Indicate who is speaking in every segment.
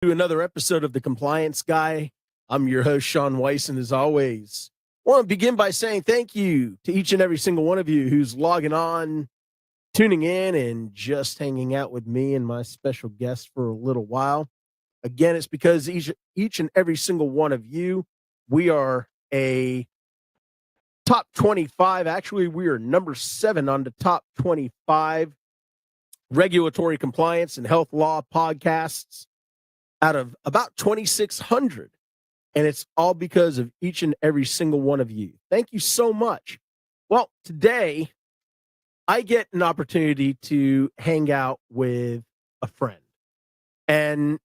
Speaker 1: To another episode of The Compliance Guy. I'm your host, Sean Weiss, and as always, I want to begin by saying thank you to each and every single one of you who's logging on, tuning in, and just hanging out with me and my special guest for a little while. Again, it's because each and every single one of you, we are a top 25. Actually, we are number 7 on the top 25 regulatory compliance and health law podcasts out of about 2,600. And it's all because of each and every single one of you. Thank you so much. Well, today I get an opportunity to hang out with a friend. And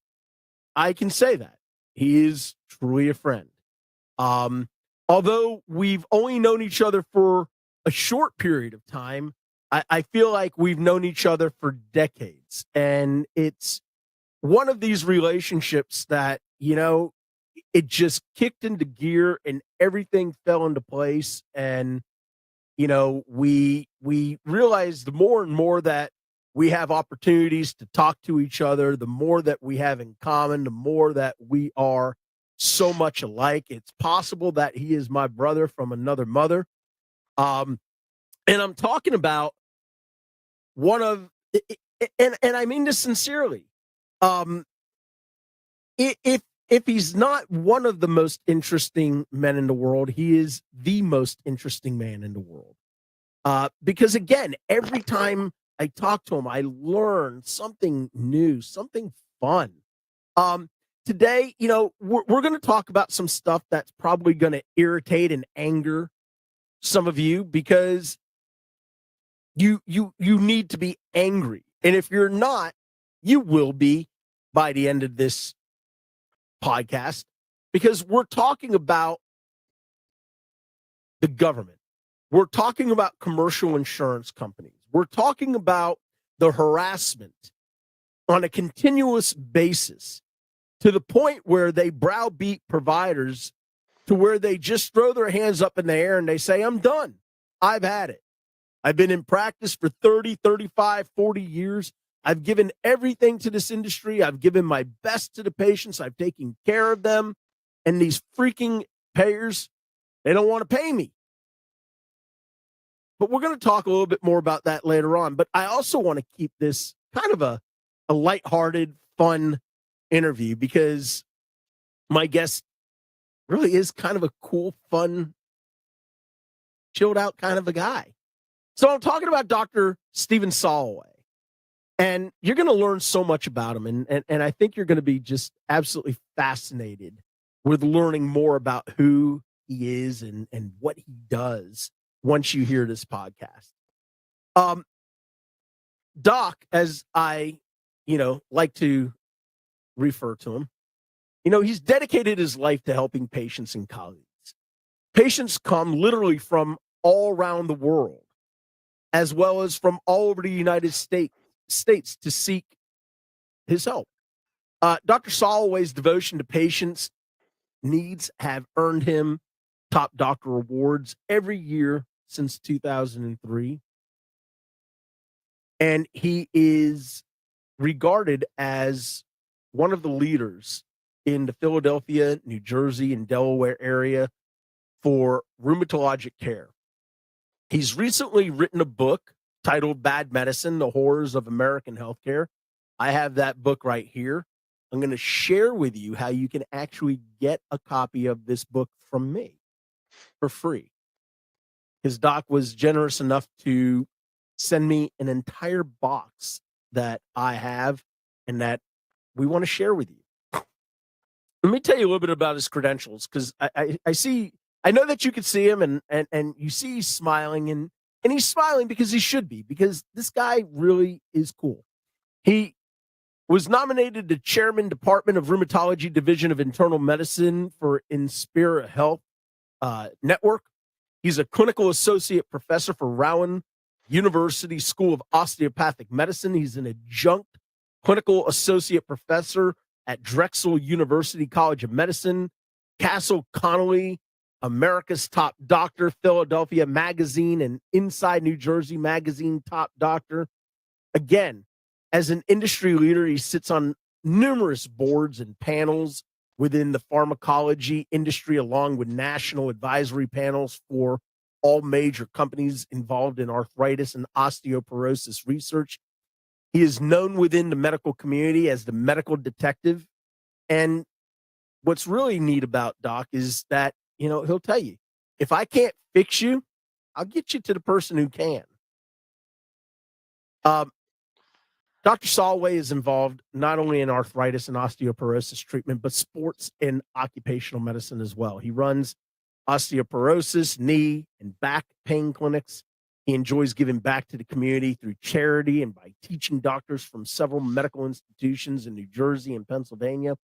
Speaker 1: I can say that he is truly a friend. Although we've only known each other for a short period of time, I feel like we've known each other for decades. And it's one of these relationships that, it just kicked into gear and everything fell into place. And, we realized the more and more that we have opportunities to talk to each other, the more that we have in common, the more that we are so much alike. It's possible that he is my brother from another mother. And I'm talking about one of, and I mean this sincerely. If he's not one of the most interesting men in the world, he is the most interesting man in the world. Because again, every time I talk to him, I learn something new, something fun. Today, we're going to talk about some stuff that's probably going to irritate and anger some of you because you need to be angry. And if you're not, you will be by the end of this podcast, because we're talking about the government. We're talking about commercial insurance companies. We're talking about the harassment on a continuous basis to the point where they browbeat providers to where they just throw their hands up in the air and they say, I'm done. I've had it. I've been in practice for 30, 35, 40 years. I've given everything to this industry. I've given my best to the patients. I've taken care of them. And these freaking payers, they don't want to pay me. But we're going to talk a little bit more about that later on. But I also want to keep this kind of a lighthearted, fun interview because my guest really is kind of a cool, fun, chilled out kind of a guy. So I'm talking about Dr. Stephen Soloway. And you're going to learn so much about him. And I think you're going to be just absolutely fascinated with learning more about who he is and what he does once you hear this podcast. Doc, as I, like to refer to him, he's dedicated his life to helping patients and colleagues. Patients come literally from all around the world, as well as from all over the United States to seek his help. Dr. Soloway's devotion to patients' needs have earned him top doctor awards every year since 2003. And he is regarded as one of the leaders in the Philadelphia, New Jersey, and Delaware area for rheumatologic care. He's recently written a book titled Bad Medicine, The Horrors of American Healthcare. I have that book right here. I'm going to share with you how you can actually get a copy of this book from me for free. His doc was generous enough to send me an entire box that I have and that we want to share with you. Let me tell you a little bit about his credentials, because I know that you can see him and you see he's smiling, and he's smiling because he should be, because this guy really is cool. He was nominated to Chairman, Department of Rheumatology, Division of Internal Medicine for Inspira Health Network. He's a clinical associate professor for Rowan University School of Osteopathic Medicine. He's an adjunct clinical associate professor at Drexel University College of Medicine. Castle Connolly, America's Top Doctor, Philadelphia Magazine, and Inside New Jersey Magazine Top Doctor. Again, as an industry leader, he sits on numerous boards and panels within the pharmacology industry, along with national advisory panels for all major companies involved in arthritis and osteoporosis research. He is known within the medical community as the medical detective. And what's really neat about Doc is that, he'll tell you, if I can't fix you, I'll get you to the person who can. Dr. Soloway is involved not only in arthritis and osteoporosis treatment, but sports and occupational medicine as well. He runs osteoporosis, knee, and back pain clinics. He enjoys giving back to the community through charity and by teaching doctors from several medical institutions in New Jersey and Pennsylvania.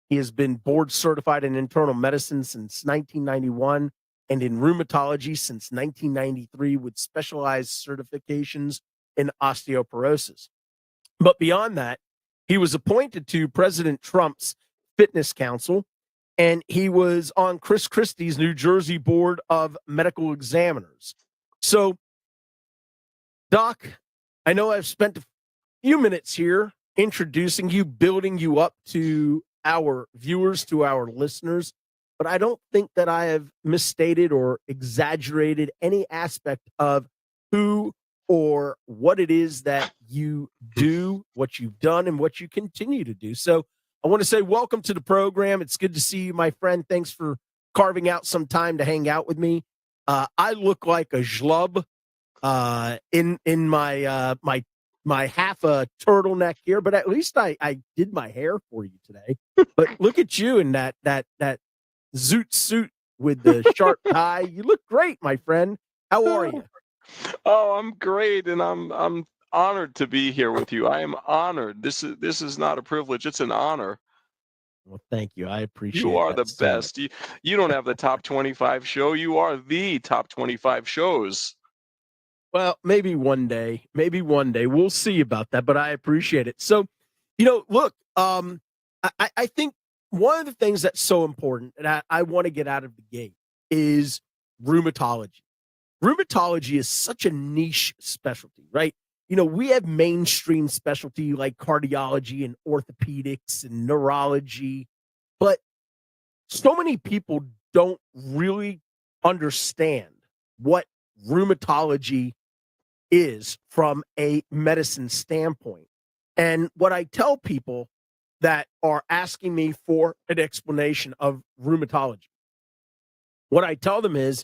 Speaker 1: He has been board certified in internal medicine since 1991 and in rheumatology since 1993 with specialized certifications in osteoporosis. But beyond that, he was appointed to President Trump's Fitness Council, and he was on Chris Christie's New Jersey Board of Medical Examiners. So, Doc, I know I've spent a few minutes here introducing you, building you up to our viewers, to our listeners, but I don't think that I have misstated or exaggerated any aspect of who or what it is that you do, what you've done, and what you continue to do. So I want to say welcome to the program. It's good to see you, my friend. Thanks for carving out some time to hang out with me. I look like a schlub in my half a turtleneck here, but at least I did my hair for you today. But look at you in that zoot suit with the sharp tie. You look great, my friend. How are you?
Speaker 2: Oh, I'm great, and I'm honored to be here with you. I am honored. This is not a privilege; it's an honor.
Speaker 1: Well, thank you. I appreciate
Speaker 2: You are
Speaker 1: that
Speaker 2: the
Speaker 1: so
Speaker 2: best.
Speaker 1: much.
Speaker 2: You don't have the top 25 show. You are the top 25 shows.
Speaker 1: Well, maybe one day. Maybe one day. We'll see about that, but I appreciate it. So, look, I think one of the things that's so important, and I want to get out of the gate, is rheumatology. Rheumatology is such a niche specialty, right? We have mainstream specialty like cardiology and orthopedics and neurology, but so many people don't really understand what rheumatology is from a medicine standpoint. And what I tell people that are asking me for an explanation of rheumatology, what I tell them is,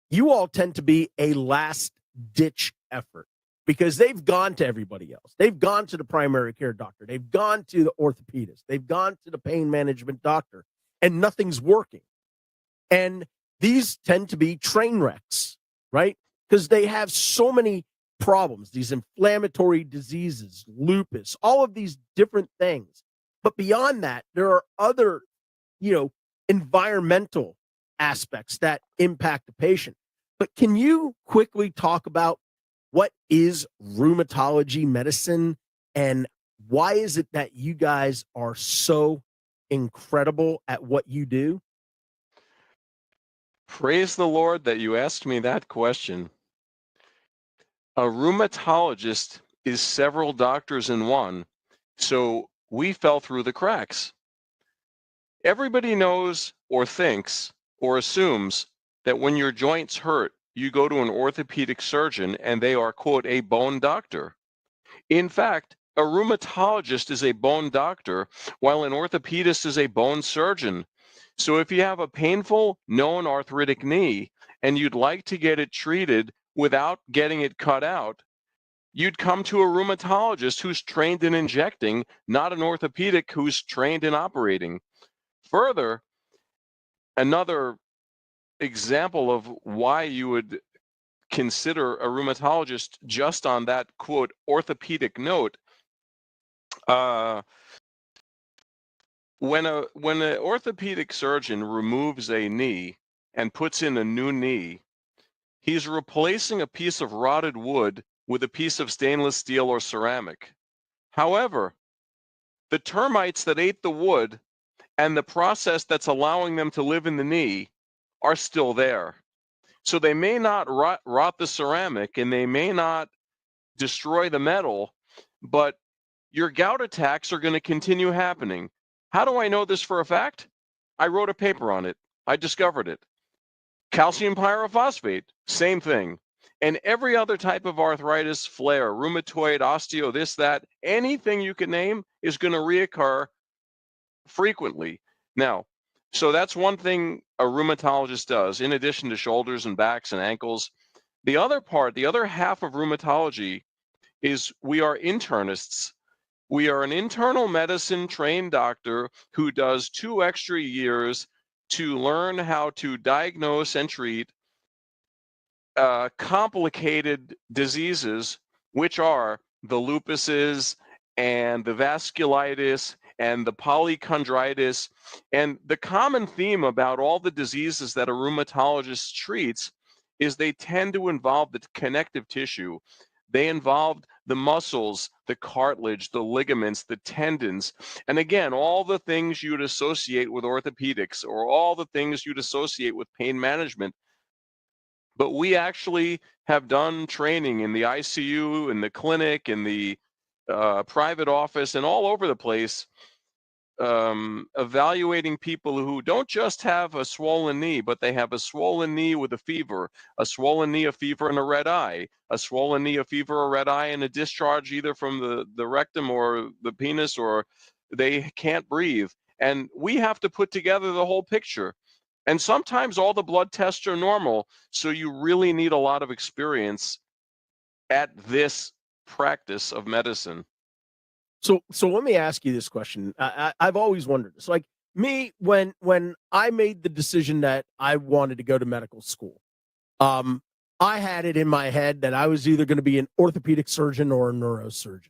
Speaker 1: you all tend to be a last ditch effort because they've gone to everybody else. They've gone to the primary care doctor. They've gone to the orthopedist. They've gone to the pain management doctor, and nothing's working. And these tend to be train wrecks, right? Because they have so many problems, these inflammatory diseases, lupus, all of these different things. But beyond that, there are other, environmental aspects that impact the patient. But can you quickly talk about what is rheumatology medicine and why is it that you guys are so incredible at what you do?
Speaker 2: Praise the Lord that you asked me that question. A rheumatologist is several doctors in one, so we fell through the cracks. Everybody knows or thinks or assumes that when your joints hurt, you go to an orthopedic surgeon and they are, quote, a bone doctor. In fact, a rheumatologist is a bone doctor, while an orthopedist is a bone surgeon. So if you have a painful known arthritic knee and you'd like to get it treated without getting it cut out, you'd come to a rheumatologist who's trained in injecting, not an orthopedic who's trained in operating. Further, another example of why you would consider a rheumatologist just on that, quote, orthopedic note, when an orthopedic surgeon removes a knee and puts in a new knee, he's replacing a piece of rotted wood with a piece of stainless steel or ceramic. However, the termites that ate the wood and the process that's allowing them to live in the knee are still there. So they may not rot the ceramic and they may not destroy the metal, but your gout attacks are going to continue happening. How do I know this for a fact? I wrote a paper on it. I discovered it. Calcium pyrophosphate, same thing. And every other type of arthritis, flare, rheumatoid, osteo, this, that, anything you can name is going to reoccur frequently. Now, so that's one thing a rheumatologist does, in addition to shoulders and backs and ankles. The other part, the other half of rheumatology is we are internists. We are an internal medicine trained doctor who does 2 extra years to learn how to diagnose and treat complicated diseases, which are the lupuses and the vasculitis and the polychondritis. And the common theme about all the diseases that a rheumatologist treats is they tend to involve the connective tissue. They involve the muscles, the cartilage, the ligaments, the tendons. And again, all the things you'd associate with orthopedics or all the things you'd associate with pain management. But we actually have done training in the ICU, in the clinic, in the private office, and all over the place, evaluating people who don't just have a swollen knee, but they have a swollen knee with a fever, a swollen knee, a fever, and a red eye, a swollen knee, a fever, a red eye, and a discharge either from the rectum or the penis, or they can't breathe. And we have to put together the whole picture. And sometimes all the blood tests are normal, so you really need a lot of experience at this practice of medicine.
Speaker 1: So let me ask you this question. I've always wondered this. Like me, when I made the decision that I wanted to go to medical school, I had it in my head that I was either going to be an orthopedic surgeon or a neurosurgeon.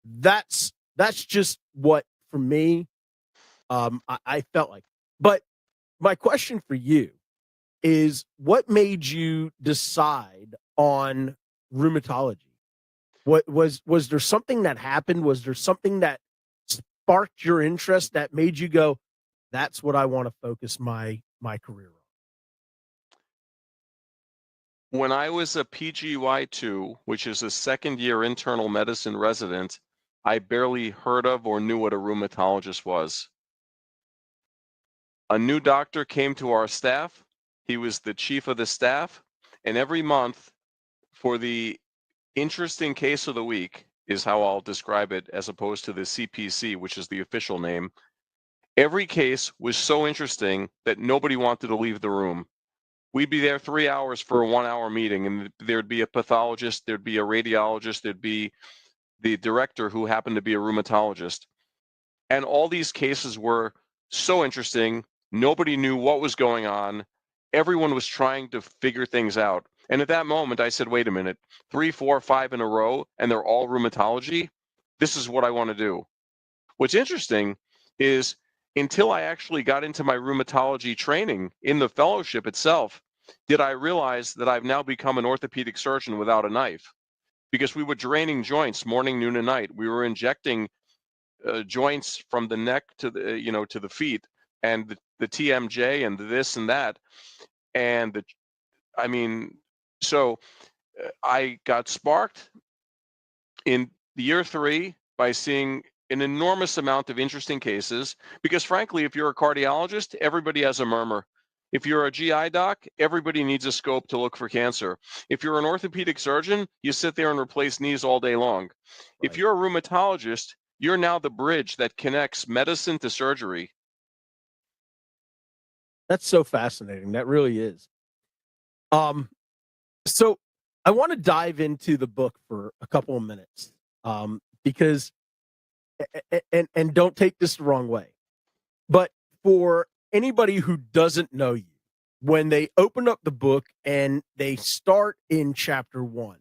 Speaker 1: That's just what for me. I felt like. But my question for you is, what made you decide on rheumatology? What was there something that happened? Was there something that sparked your interest that made you go, that's what I want to focus my career on?
Speaker 2: When I was a PGY2, which is a second-year internal medicine resident, I barely heard of or knew what a rheumatologist was. A new doctor came to our staff. He was the chief of the staff, and every month for the interesting case of the week is how I'll describe it, as opposed to the CPC, which is the official name. Every case was so interesting that nobody wanted to leave the room. We'd be there 3 hours for a 1-hour meeting, and there'd be a pathologist, there'd be a radiologist, there'd be the director who happened to be a rheumatologist. And all these cases were so interesting. Nobody knew what was going on. Everyone was trying to figure things out. And at that moment, I said, wait a minute, 3, 4, 5 in a row, and they're all rheumatology? This is what I want to do. What's interesting is until I actually got into my rheumatology training in the fellowship itself, did I realize that I've now become an orthopedic surgeon without a knife. Because we were draining joints morning, noon, and night. We were injecting joints from the neck to the to the feet, and the TMJ and this and that, and so I got sparked in year 3 by seeing an enormous amount of interesting cases. Because frankly, if you're a cardiologist, everybody has a murmur. If you're a GI doc, everybody needs a scope to look for cancer. If you're an orthopedic surgeon, you sit there and replace knees all day long. Right. If you're a rheumatologist, you're now the bridge that connects medicine to surgery.
Speaker 1: That's so fascinating. That really is. So I want to dive into the book for a couple of minutes, because, and don't take this the wrong way, but for anybody who doesn't know you, when they open up the book and they start in chapter 1,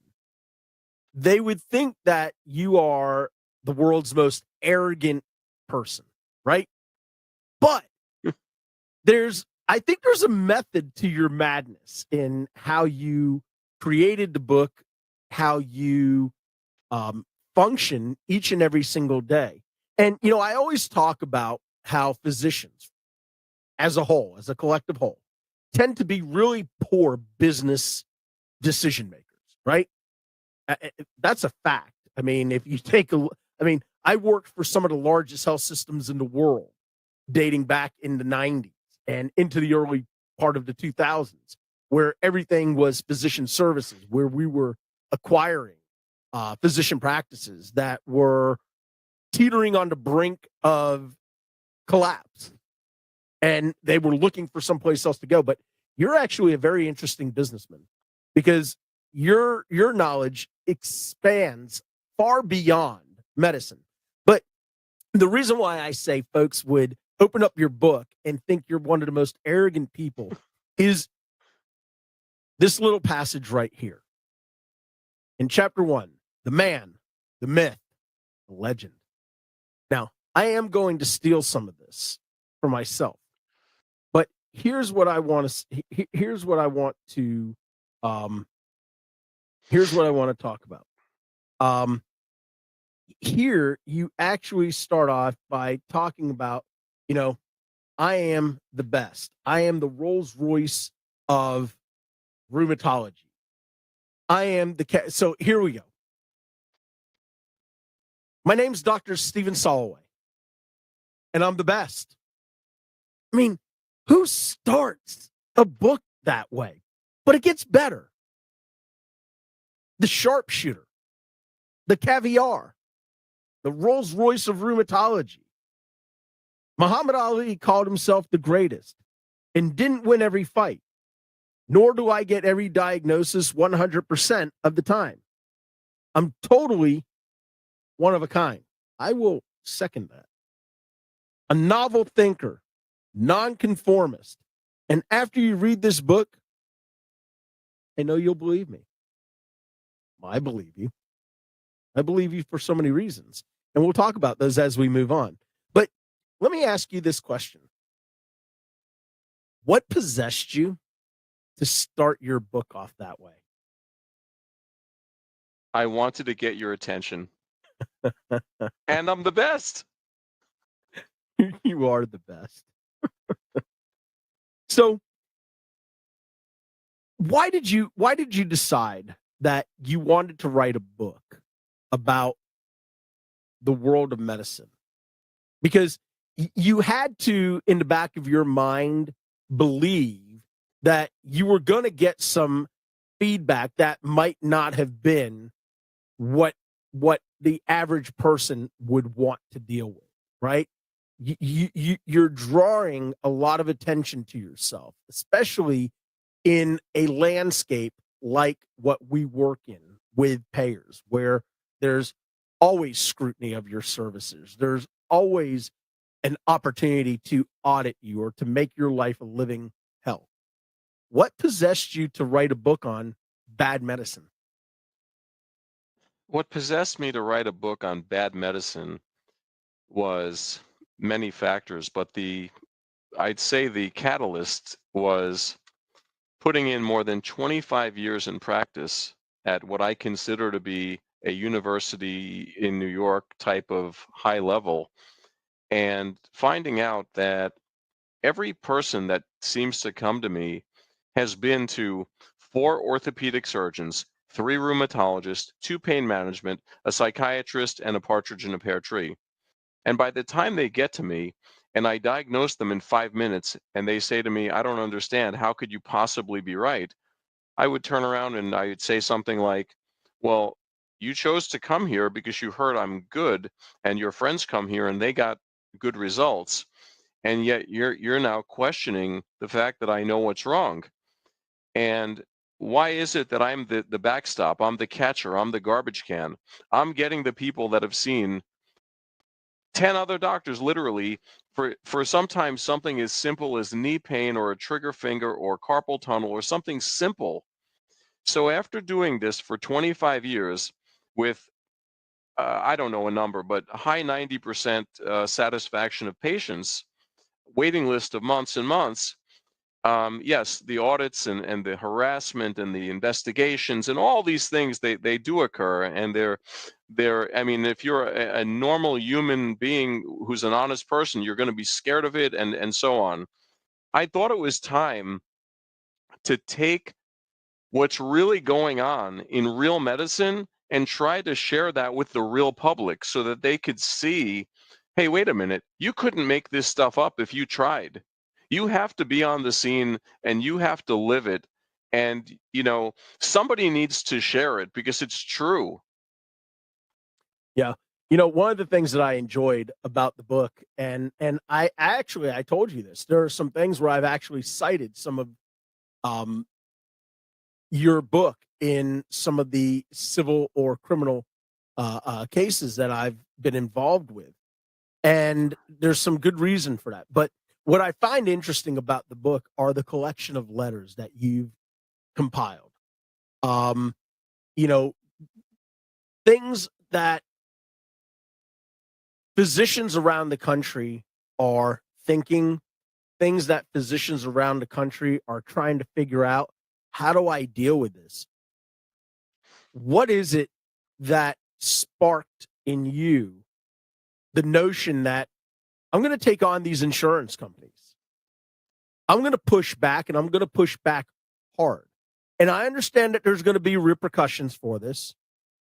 Speaker 1: they would think that you are the world's most arrogant person, right? But I think there's a method to your madness in how you created the book, how you function each and every single day. And, I always talk about how physicians as a whole, as a collective whole, tend to be really poor business decision makers, right? That's a fact. I mean, if you take I worked for some of the largest health systems in the world, dating back in the 90s and into the early part of the 2000s, where everything was physician services, where we were acquiring physician practices that were teetering on the brink of collapse, and they were looking for someplace else to go. But you're actually a very interesting businessman, because your knowledge expands far beyond medicine. But the reason why I say folks would open up your book and think you're one of the most arrogant people is this little passage right here. In chapter 1, the man, the myth, the legend. Now, I am going to steal some of this for myself, but here's what I want to here's what I want to talk about. Here you actually start off by talking about, I am the best. I am the Rolls Royce of rheumatology. I am so here we go. My name's Dr. Stephen Soloway, and I'm the best. I mean, who starts a book that way? But it gets better. The Sharpshooter, the Caviar, the Rolls Royce of Rheumatology. Muhammad Ali called himself the greatest and didn't win every fight, nor do I get every diagnosis 100% of the time. I'm totally one of a kind. I will second that. A novel thinker, nonconformist. And after you read this book, I know you'll believe me. I believe you. I believe you for so many reasons. And we'll talk about those as we move on. But let me ask you this question. What possessed you to start your book off that way?
Speaker 2: I wanted to get your attention. And I'm the best.
Speaker 1: You are the best. So why did you decide that you wanted to write a book about the world of medicine? Because you had to, in the back of your mind, believe that you were going to get some feedback that might not have been what the average person would want to deal with, right? You're drawing a lot of attention to yourself, especially in a landscape like what we work in with payers, where there's always scrutiny of your services. There's always an opportunity to audit you or to make your life a living hell. What possessed you to write a book on bad medicine?
Speaker 2: What possessed me to write a book on bad medicine was many factors, but I'd say the catalyst was putting in more than 25 years in practice at what I consider to be a university in New York type of high level, and finding out that every person that seems to come to me has been to 4 orthopedic surgeons, 3 rheumatologists, 2 pain management, a psychiatrist, and a partridge in a pear tree. And by the time they get to me and I diagnose them in 5 minutes and they say to me, I don't understand, how could you possibly be right? I would turn around and I would say something like, well, you chose to come here because you heard I'm good, and your friends come here and they got good results. And yet you're now questioning the fact that I know what's wrong. And why is it that I'm the backstop? I'm the catcher. I'm the garbage can. I'm getting the people that have seen 10 other doctors literally for sometimes something as simple as knee pain or a trigger finger or carpal tunnel or something simple. So after doing this for 25 years with I don't know a number, but high 90% satisfaction of patients, waiting list of months and months, yes, the audits and the harassment and the investigations and all these things, they do occur, and they're I mean, if you're a normal human being who's an honest person, you're going to be scared of it and so on. I thought it was time to take what's really going on in real medicine and try to share that with the real public so that they could see, hey, wait a minute, you couldn't make this stuff up if you tried. You have to be on the scene and you have to live it. And, somebody needs to share it because it's true.
Speaker 1: Yeah. One of the things that I enjoyed about the book, and I told you this, there are some things where I've actually cited some of um your book in some of the civil or criminal cases that I've been involved with. And there's some good reason for that. But what I find interesting about the book are the collection of letters that you've compiled. Um, you know, things that physicians around the country are thinking, things that physicians around the country are trying to figure out. How do I deal with this? What is it that sparked in you the notion that I'm going to take on these insurance companies? I'm going to push back, and I'm going to push back hard. And I understand that there's going to be repercussions for this.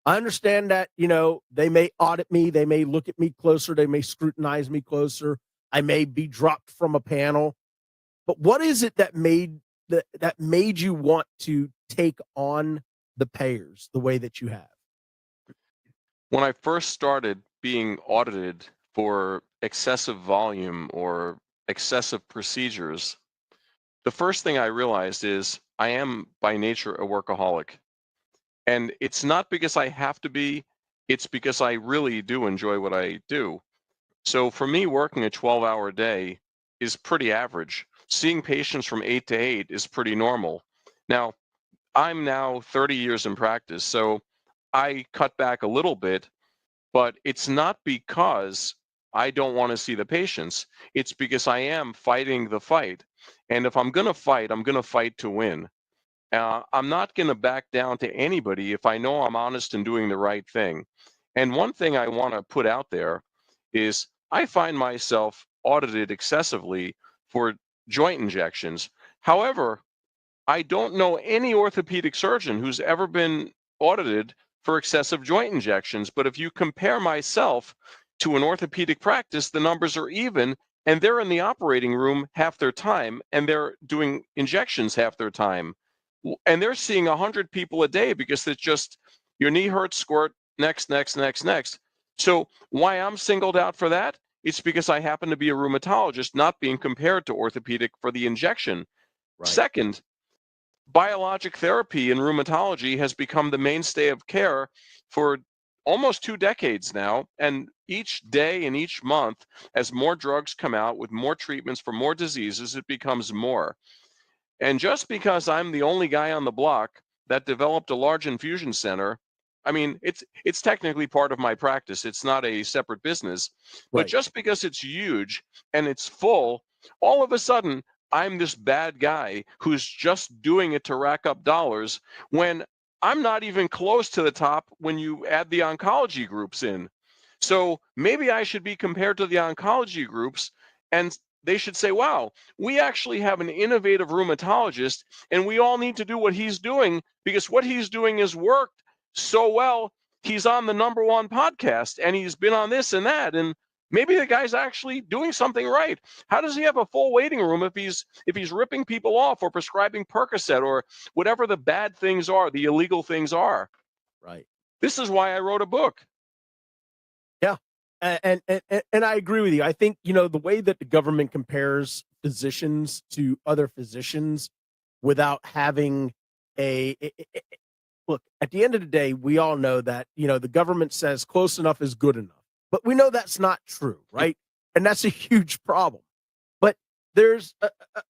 Speaker 1: I understand that, they may audit me. They may look at me closer. They may scrutinize me closer. I may be dropped from a panel. But what is it that made you want to take on the payers the way that you have?
Speaker 2: When I first started being audited for excessive volume or excessive procedures, the first thing I realized is I am by nature a workaholic. And it's not because I have to be, it's because I really do enjoy what I do. So for me, working a 12-hour day is pretty average. Seeing patients from 8 to 8 is pretty normal. Now, I'm now 30 years in practice, so I cut back a little bit, but it's not because I don't want to see the patients. It's because I am fighting the fight. And if I'm going to fight, I'm going to fight to win. I'm not going to back down to anybody if I know I'm honest and doing the right thing. And one thing I want to put out there is I find myself audited excessively for joint injections. However, I don't know any orthopedic surgeon who's ever been audited for excessive joint injections. But if you compare myself to an orthopedic practice, the numbers are even, and they're in the operating room half their time, and they're doing injections half their time. And they're seeing 100 people a day because it's just your knee hurts, squirt, next, next, next, next. So why I'm singled out for that? It's because I happen to be a rheumatologist, not being compared to orthopedic for the injection.
Speaker 1: Right.
Speaker 2: Second, biologic therapy in rheumatology has become the mainstay of care for almost 2 decades now. And each day and each month, as more drugs come out with more treatments for more diseases, it becomes more. And just because I'm the only guy on the block that developed a large infusion center, I mean, it's technically part of my practice. It's not a separate business. But
Speaker 1: Right.
Speaker 2: just because it's huge and it's full, all of a sudden I'm this bad guy who's just doing it to rack up dollars when I'm not even close to the top when you add the oncology groups in. So maybe I should be compared to the oncology groups, and they should say, wow, we actually have an innovative rheumatologist and we all need to do what he's doing because what he's doing has worked so well. He's on the #1 podcast and he's been on this and that. And maybe the guy's actually doing something right. How does he have a full waiting room if he's ripping people off or prescribing Percocet or whatever the bad things are, the illegal things are?
Speaker 1: Right.
Speaker 2: This is why I wrote a book.
Speaker 1: Yeah. And I agree with you. I think, the way that the government compares physicians to other physicians without having a look, at the end of the day, we all know that, the government says close enough is good enough. But we know that's not true, right? And that's a huge problem. But there's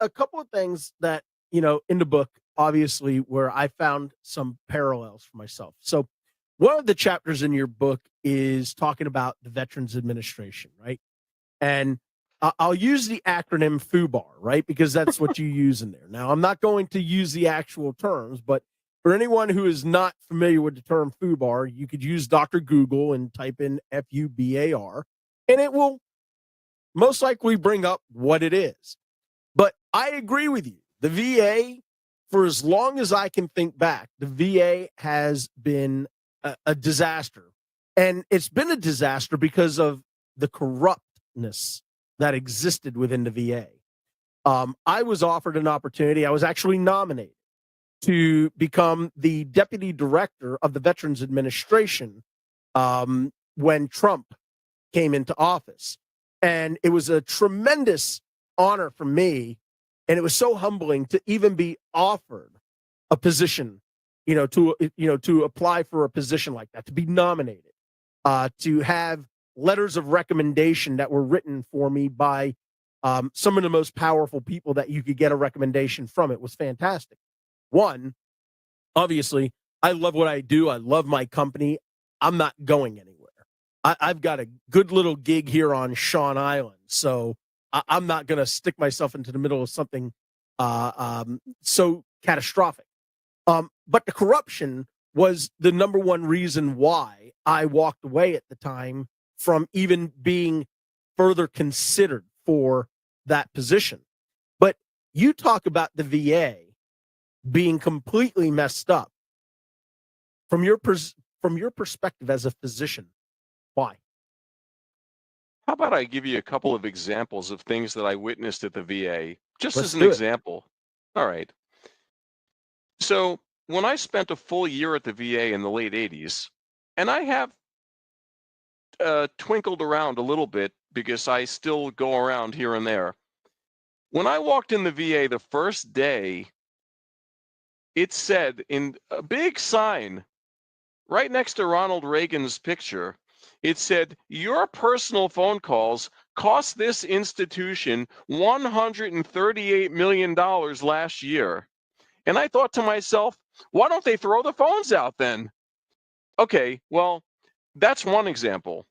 Speaker 1: a couple of things that, in the book, obviously, where I found some parallels for myself. So one of the chapters in your book is talking about the Veterans Administration, right? And I'll use the acronym FUBAR, right? Because that's what you use in there. Now, I'm not going to use the actual terms, but for anyone who is not familiar with the term FUBAR, you could use Dr. Google and type in FUBAR, and it will most likely bring up what it is. But I agree with you. The VA, for as long as I can think back, the VA has been a disaster. And it's been a disaster because of the corruptness that existed within the VA. I was offered an opportunity. I was actually nominated to become the deputy director of the Veterans Administration when Trump came into office. And it was a tremendous honor for me. And it was so humbling to even be offered a position, to apply for a position like that, to be nominated, to have letters of recommendation that were written for me by some of the most powerful people that you could get a recommendation from. It was fantastic. One, obviously, I love what I do. I love my company. I'm not going anywhere. I've got a good little gig here on Shawn Island, so I'm not going to stick myself into the middle of something so catastrophic. But the corruption was the number one reason why I walked away at the time from even being further considered for that position. But you talk about the VA being completely messed up. From your perspective as a physician, why?
Speaker 2: How about I give you a couple of examples of things that I witnessed at the VA, just
Speaker 1: Let's
Speaker 2: as an
Speaker 1: do it.
Speaker 2: example. All right. So when I spent a full year at the VA in the late 80s, and I have twinkled around a little bit because I still go around here and there. When I walked in the VA the first day, it said in a big sign right next to Ronald Reagan's picture, it said, "Your personal phone calls cost this institution $138 million last year." And I thought to myself, why don't they throw the phones out then? Okay, well, that's one example.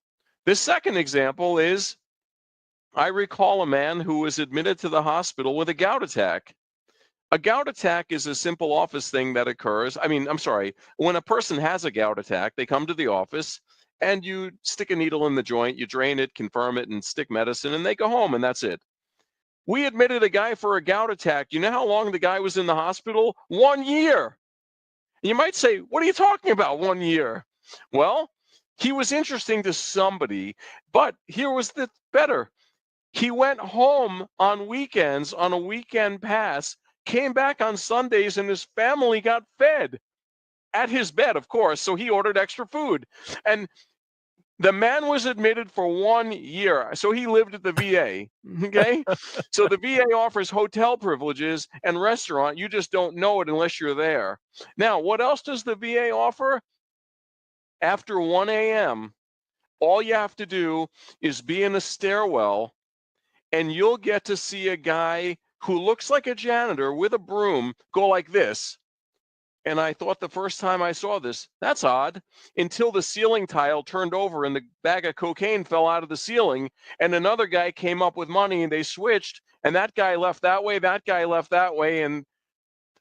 Speaker 2: The second example is I recall a man who was admitted to the hospital with a gout attack. A gout attack is a simple office thing that occurs. I'm sorry, when a person has a gout attack, they come to the office and you stick a needle in the joint, you drain it, confirm it, and stick medicine, and they go home, and that's it. We admitted a guy for a gout attack. You know how long the guy was in the hospital? 1 year. You might say, what are you talking about, 1 year? Well, he was interesting to somebody, but here was the better. He went home on weekends on a weekend pass, came back on Sundays, and his family got fed at his bed, of course. So he ordered extra food. And the man was admitted for 1 year. So he lived at the VA. Okay. So the VA offers hotel privileges and restaurant. You just don't know it unless you're there. Now, what else does the VA offer? After 1 a.m., all you have to do is be in a stairwell and you'll get to see a guy who looks like a janitor with a broom go like this. And I thought the first time I saw this, that's odd, until the ceiling tile turned over and the bag of cocaine fell out of the ceiling. And another guy came up with money and they switched. And that guy left that way, that guy left that way. And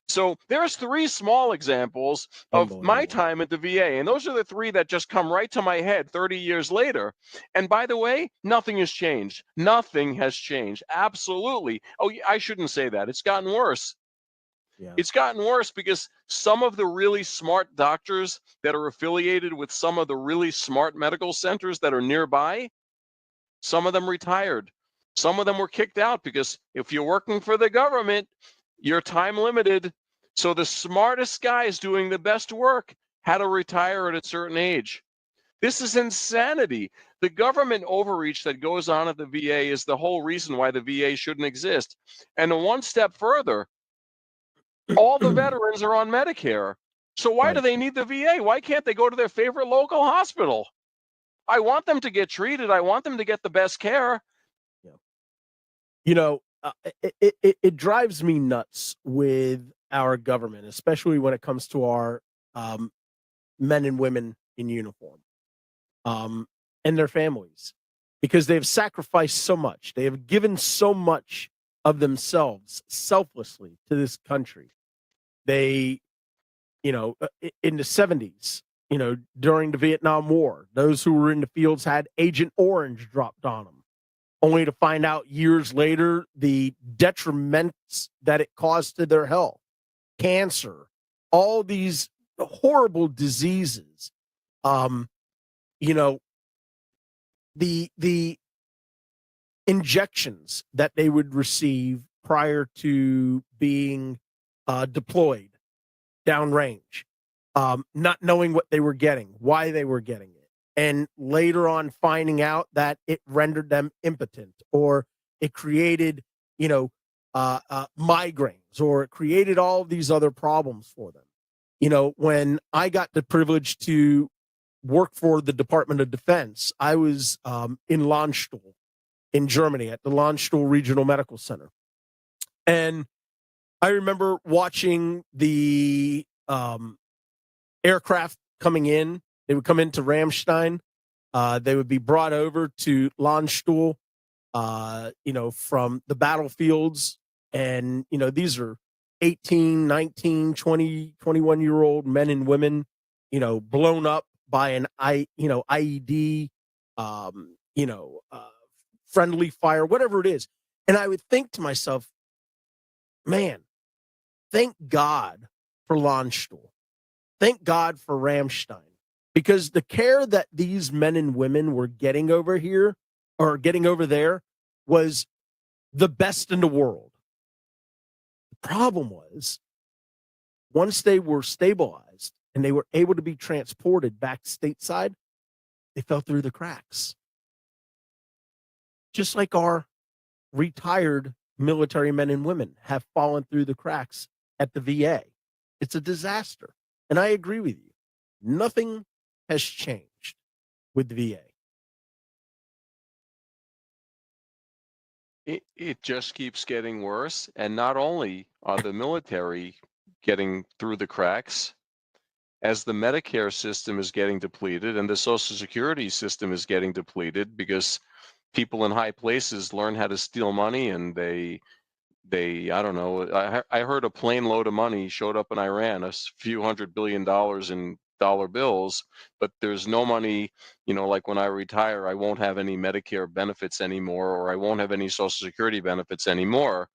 Speaker 2: so there's three small examples of my
Speaker 1: Unbelievable.
Speaker 2: time at the VA. And those are the three that just come right to my head 30 years later. And by the way, nothing has changed. Nothing has changed. Absolutely. Oh, I shouldn't say that. It's gotten worse.
Speaker 1: Yeah.
Speaker 2: It's gotten worse because some of the really smart doctors that are affiliated with some of the really smart medical centers that are nearby, some of them retired. Some of them were kicked out because if you're working for the government, you're time limited. So the smartest guys doing the best work had to retire at a certain age. This is insanity. The government overreach that goes on at the VA is the whole reason why the VA shouldn't exist. And one step further, all the veterans are on Medicare. So why do
Speaker 1: Right.
Speaker 2: they need the VA? Why can't they go to their favorite local hospital? I want them to get treated. I want them to get the best care.
Speaker 1: Yeah. You know, it drives me nuts with our government, especially when it comes to our um, men and women in uniform um, and their families, because they've sacrificed so much. They have given so much of themselves selflessly to this country. They, in the 70s, during the Vietnam War, those who were in the fields had Agent Orange dropped on them, only to find out years later the detriments that it caused to their health, cancer, all these horrible diseases. You know, the injections that they would receive prior to being deployed downrange, not knowing what they were getting, why they were getting it, and later on finding out that it rendered them impotent, or it created, migraines, or it created all of these other problems for them. When I got the privilege to work for the Department of Defense, I was in Landstuhl in Germany at the Landstuhl Regional Medical Center. And I remember watching the aircraft coming in. They would come into Ramstein. They would be brought over to Landstuhl, from the battlefields. And, these are 18, 19, 20, 21-year-old men and women, blown up by an IED, friendly fire, whatever it is. And I would think to myself, man, thank God for Landstuhl. Thank God for Ramstein, because the care that these men and women were getting over here, or getting over there, was the best in the world. The problem was, once they were stabilized and they were able to be transported back stateside, they fell through the cracks. Just like our retired military men and women have fallen through the cracks at the VA. It's a disaster. And I agree with you. Nothing has changed with the VA.
Speaker 2: It just keeps getting worse. And not only are the military getting through the cracks, as the Medicare system is getting depleted and the Social Security system is getting depleted, because people in high places learn how to steal money, and they I don't know, I heard a plane load of money showed up in Iran, few $100 billion in dollar bills, but there's no money, like when I retire, I won't have any Medicare benefits anymore, or I won't have any Social Security benefits anymore.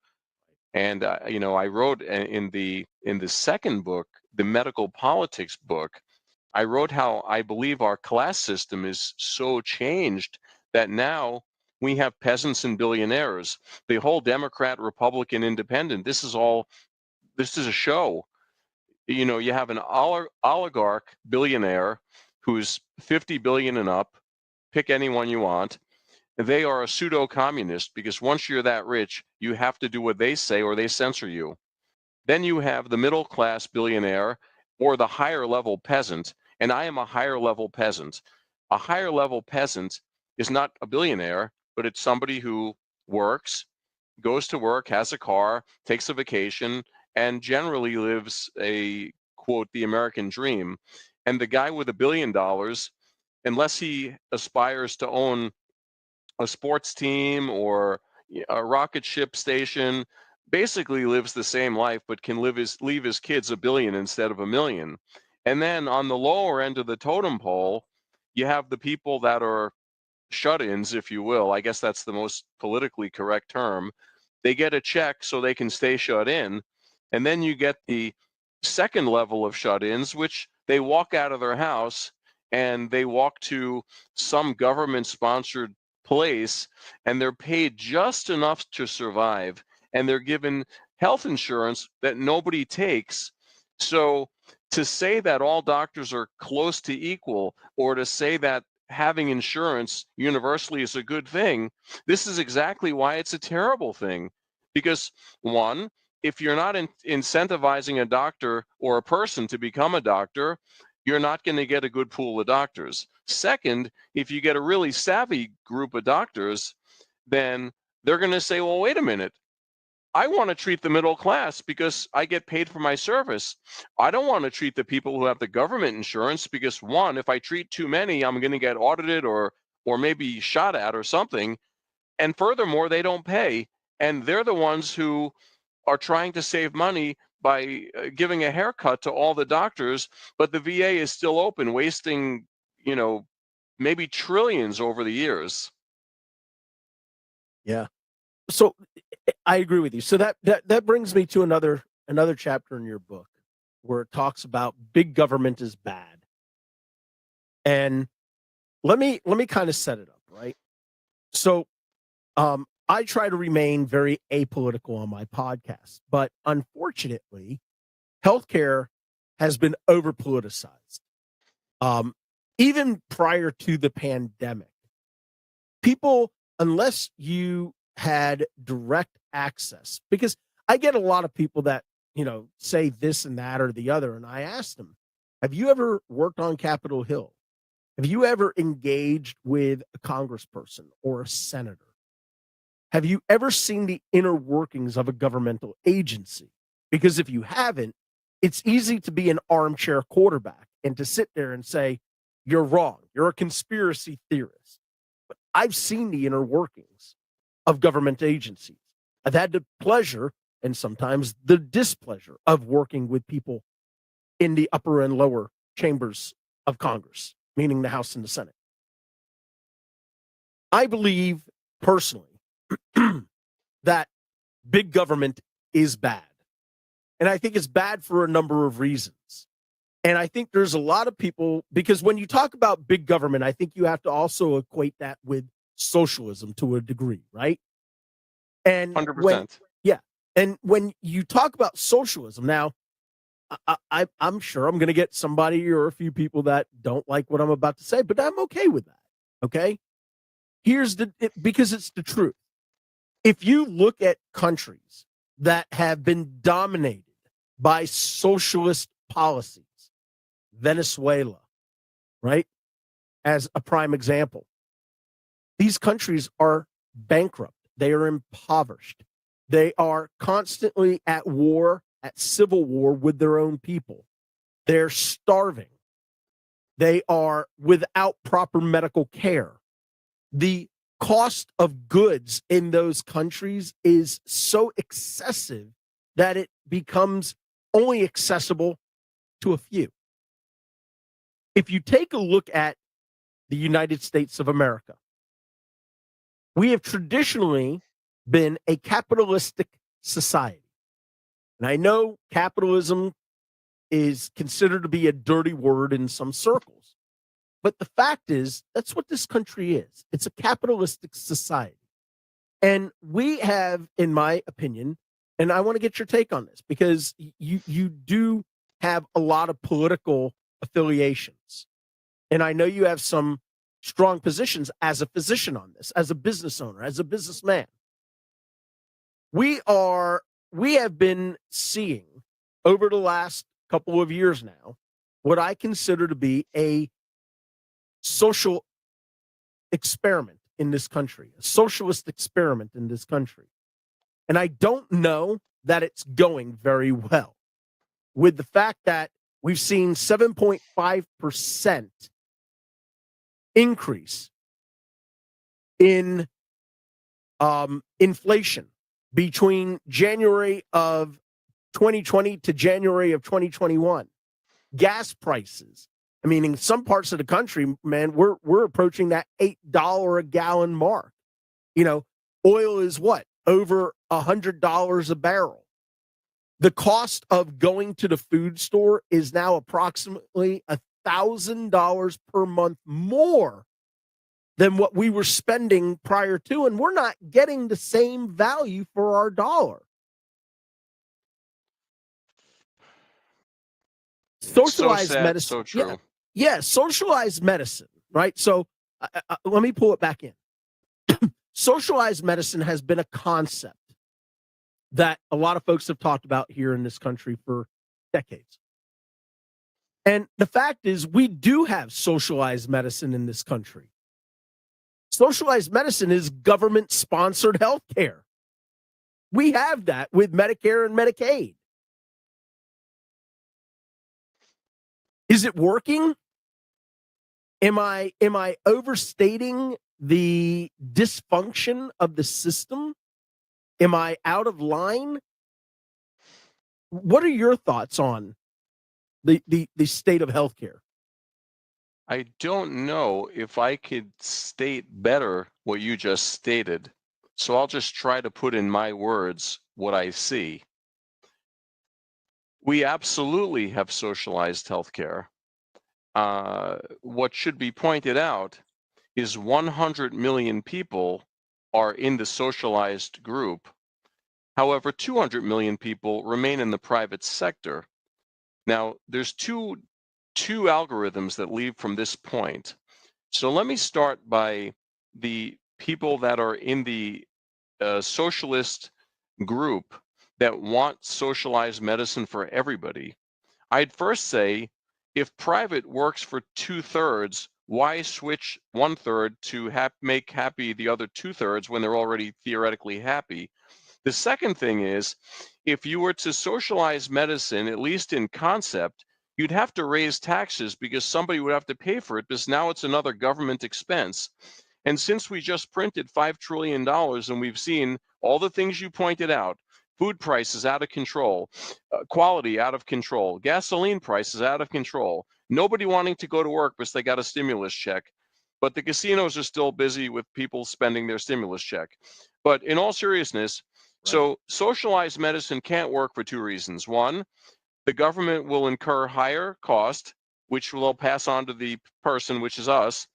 Speaker 2: And I wrote in the second book, the medical politics book, I wrote how I believe our class system is so changed that now we have peasants and billionaires. The whole Democrat, Republican, Independent, this is a show. You have an oligarch billionaire who's 50 billion and up, pick anyone you want. They are a pseudo communist, because once you're that rich, you have to do what they say or they censor you. Then you have the middle class billionaire or the higher level peasant, and I am a higher level peasant. A higher level peasant is not a billionaire, but it's somebody who works, goes to work, has a car, takes a vacation, and generally lives a, quote, the American dream. And the guy with $1 billion, unless he aspires to own a sports team or a rocket ship station, basically lives the same life, but can leave his kids $1 billion instead of $1 million. And then on the lower end of the totem pole, you have the people that are shut-ins, if you will. I guess that's the most politically correct term. They get a check so they can stay shut in. And then you get the second level of shut-ins, which they walk out of their house and they walk to some government-sponsored place, and they're paid just enough to survive, and they're given health insurance that nobody takes. So to say that all doctors are close to equal, or to say that having insurance universally is a good thing, this is exactly why it's a terrible thing. Because one, if you're not incentivizing a doctor or a person to become a doctor, you're not going to get a good pool of doctors. Second, if you get a really savvy group of doctors, then they're going to say, well, wait a minute. I want to treat the middle class because I get paid for my service. I don't want to treat the people who have the government insurance, because one, if I treat too many, I'm going to get audited or maybe shot at or something. And furthermore, they don't pay. And they're the ones who are trying to save money by giving a haircut to all the doctors, but the VA is still open, wasting, maybe trillions over the years.
Speaker 1: Yeah. So I agree with you. So that brings me to another chapter in your book, where it talks about big government is bad. And let me kind of set it up, right? So I try to remain very apolitical on my podcast, but unfortunately, healthcare has been over politicized. Even prior to the pandemic, people, unless you had direct access, because I get a lot of people that, say this and that or the other. And I ask them, have you ever worked on Capitol Hill? Have you ever engaged with a congressperson or a senator? Have you ever seen the inner workings of a governmental agency? Because if you haven't, it's easy to be an armchair quarterback and to sit there and say, you're wrong. You're a conspiracy theorist. But I've seen the inner workings of government agencies. I've had the pleasure and sometimes the displeasure of working with people in the upper and lower chambers of Congress, meaning the House and the Senate. I believe personally that big government is bad. And I think it's bad for a number of reasons. And I think there's a lot of people, because when you talk about big government, I think you have to also equate that with socialism to a degree, right? And
Speaker 2: 100%.
Speaker 1: and when you talk about socialism, now, I'm sure I'm going to get somebody or a few people that don't like what I'm about to say, but I'm okay with that. Okay. Because it's the truth. If you look at countries that have been dominated by socialist policies, Venezuela, right, as a prime example, these countries are bankrupt. They are impoverished. They are constantly at war, at civil war with their own people. They're starving. They are without proper medical care. The cost of goods in those countries is so excessive that it becomes only accessible to a few. If you take a look at the United States of America, we have traditionally been a capitalistic society. And I know capitalism is considered to be a dirty word in some circles. But the fact is, that's what this country is. It's a capitalistic society. And we have, in my opinion, and I want to get your take on this because you do have a lot of political affiliations. And I know you have some strong positions as a physician on this, as a business owner, as a businessman. We have been seeing over the last couple of years now what I consider to be a social experiment in this country, a socialist experiment in this country. And I don't know that it's going very well, with the fact that we've seen 7.5% increase in inflation between January of 2020 to January of 2021. Gas prices. I mean, in some parts of the country, man, we're approaching that $8 a gallon mark. Oil is what? Over $100 a barrel. The cost of going to the food store is now approximately $1,000 per month more than what we were spending prior to, and we're not getting the same value for our dollar. Socialized
Speaker 2: So sad,
Speaker 1: medicine.
Speaker 2: so true.
Speaker 1: Yeah, socialized medicine, right? So let me pull it back in. Socialized medicine has been a concept that a lot of folks have talked about here in this country for decades. And the fact is, we do have socialized medicine in this country. Socialized medicine is government-sponsored health care. We have that with Medicare and Medicaid. Is it working? Am I overstating the dysfunction of the system? Am I out of line? What are your thoughts on the state of healthcare?
Speaker 2: I don't know if I could state better what you just stated. So I'll just try to put in my words what I see. We absolutely have socialized healthcare. what should be pointed out is 100 million people are in the socialized group. However, 200 million people remain in the private sector. Now, there's two algorithms that lead from this point. So let me start by the people that are in the socialist group that want socialized medicine for everybody. I'd first say, if private works for 2/3, why switch 1/3 to make happy the other 2/3 when they're already theoretically happy? The second thing is, if you were to socialize medicine, at least in concept, you'd have to raise taxes because somebody would have to pay for it, because now it's another government expense. And since we just printed $5 trillion and we've seen all the things you pointed out, food prices out of control, quality out of control, gasoline prices out of control, nobody wanting to go to work because they got a stimulus check, but the casinos are still busy with people spending their stimulus check. But in all seriousness,
Speaker 1: Right.
Speaker 2: so socialized medicine can't work for two reasons. One, the government will incur higher cost, which will pass on to the person, which is us.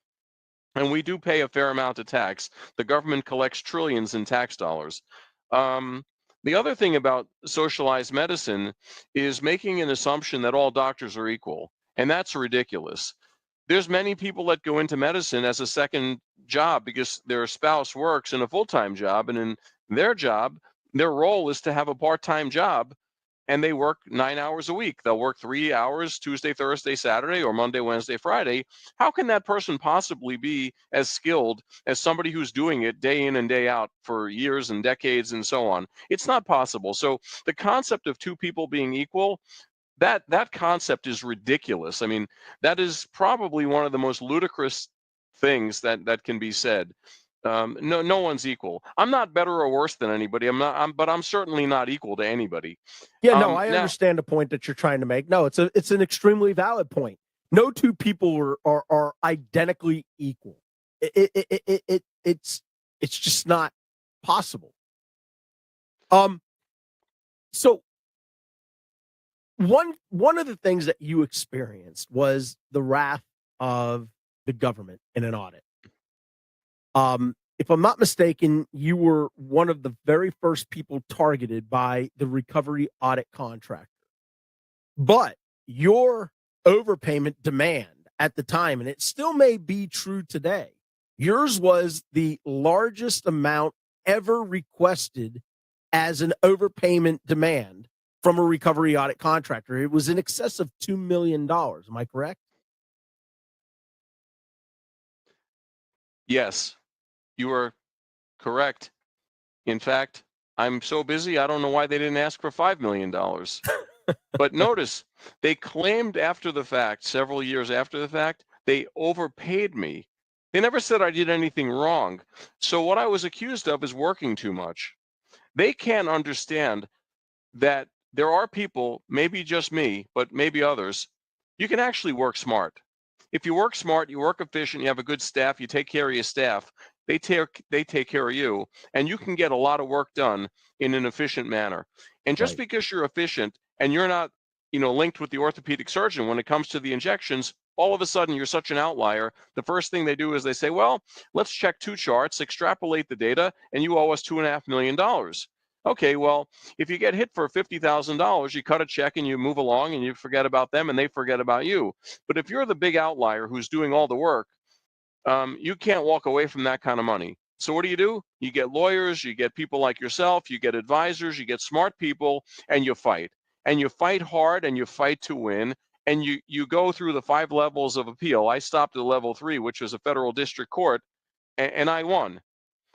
Speaker 2: And we do pay a fair amount of tax. The government collects trillions in tax dollars. The other thing about socialized medicine is making an assumption that all doctors are equal, and that's ridiculous. There's many people that go into medicine as a second job because their spouse works in a full-time job, and in their job, their role is to have a part-time job, and they work 9 hours a week. They'll work 3 hours Tuesday, Thursday, Saturday, or Monday, Wednesday, Friday. How can that person possibly be as skilled as somebody who's doing it day in and day out for years and decades and so on? It's not possible. So the concept of two people being equal, that concept is ridiculous. I mean, that is probably one of the most ludicrous things that can be said. No one's equal. I'm not better or worse than anybody. But I'm certainly not equal to anybody.
Speaker 1: Yeah, no, I
Speaker 2: Now,
Speaker 1: understand the point that you're trying to make. No, it's an extremely valid point. No two people are identically equal. It's just not possible. So one of the things that you experienced was the wrath of the government in an audit. If I'm not mistaken, you were one of the very first people targeted by the recovery audit contractor. But your overpayment demand at the time, and it still may be true today, yours was the largest amount ever requested as an overpayment demand from a recovery audit contractor. It was in excess of $2 million. Am I correct?
Speaker 2: yes, you are correct. In fact, I'm so busy, I don't know why they didn't ask for $5 million. But notice, they claimed after the fact, several years after the fact, they overpaid me. They never said I did anything wrong. So what I was accused of is working too much. They can't understand that there are people, maybe just me, but maybe others, you can actually work smart. If you work smart, you work efficient, you have a good staff, you take care of your staff, they take care of you, and you can get a lot of work done in an efficient manner. And just
Speaker 1: Right.
Speaker 2: because you're efficient and you're not, linked with the orthopedic surgeon when it comes to the injections, all of a sudden you're such an outlier. The first thing they do is they say, well, let's check two charts, extrapolate the data, and you owe us $2.5 million. Okay, well, if you get hit for $50,000, you cut a check and you move along and you forget about them and they forget about you. But if you're the big outlier who's doing all the work, you can't walk away from that kind of money. So what do? You get lawyers, you get people like yourself, you get advisors, you get smart people, and you fight. And you fight hard and you fight to win. And you go through the 5 levels of appeal. I stopped at level 3, which was a federal district court, and I won.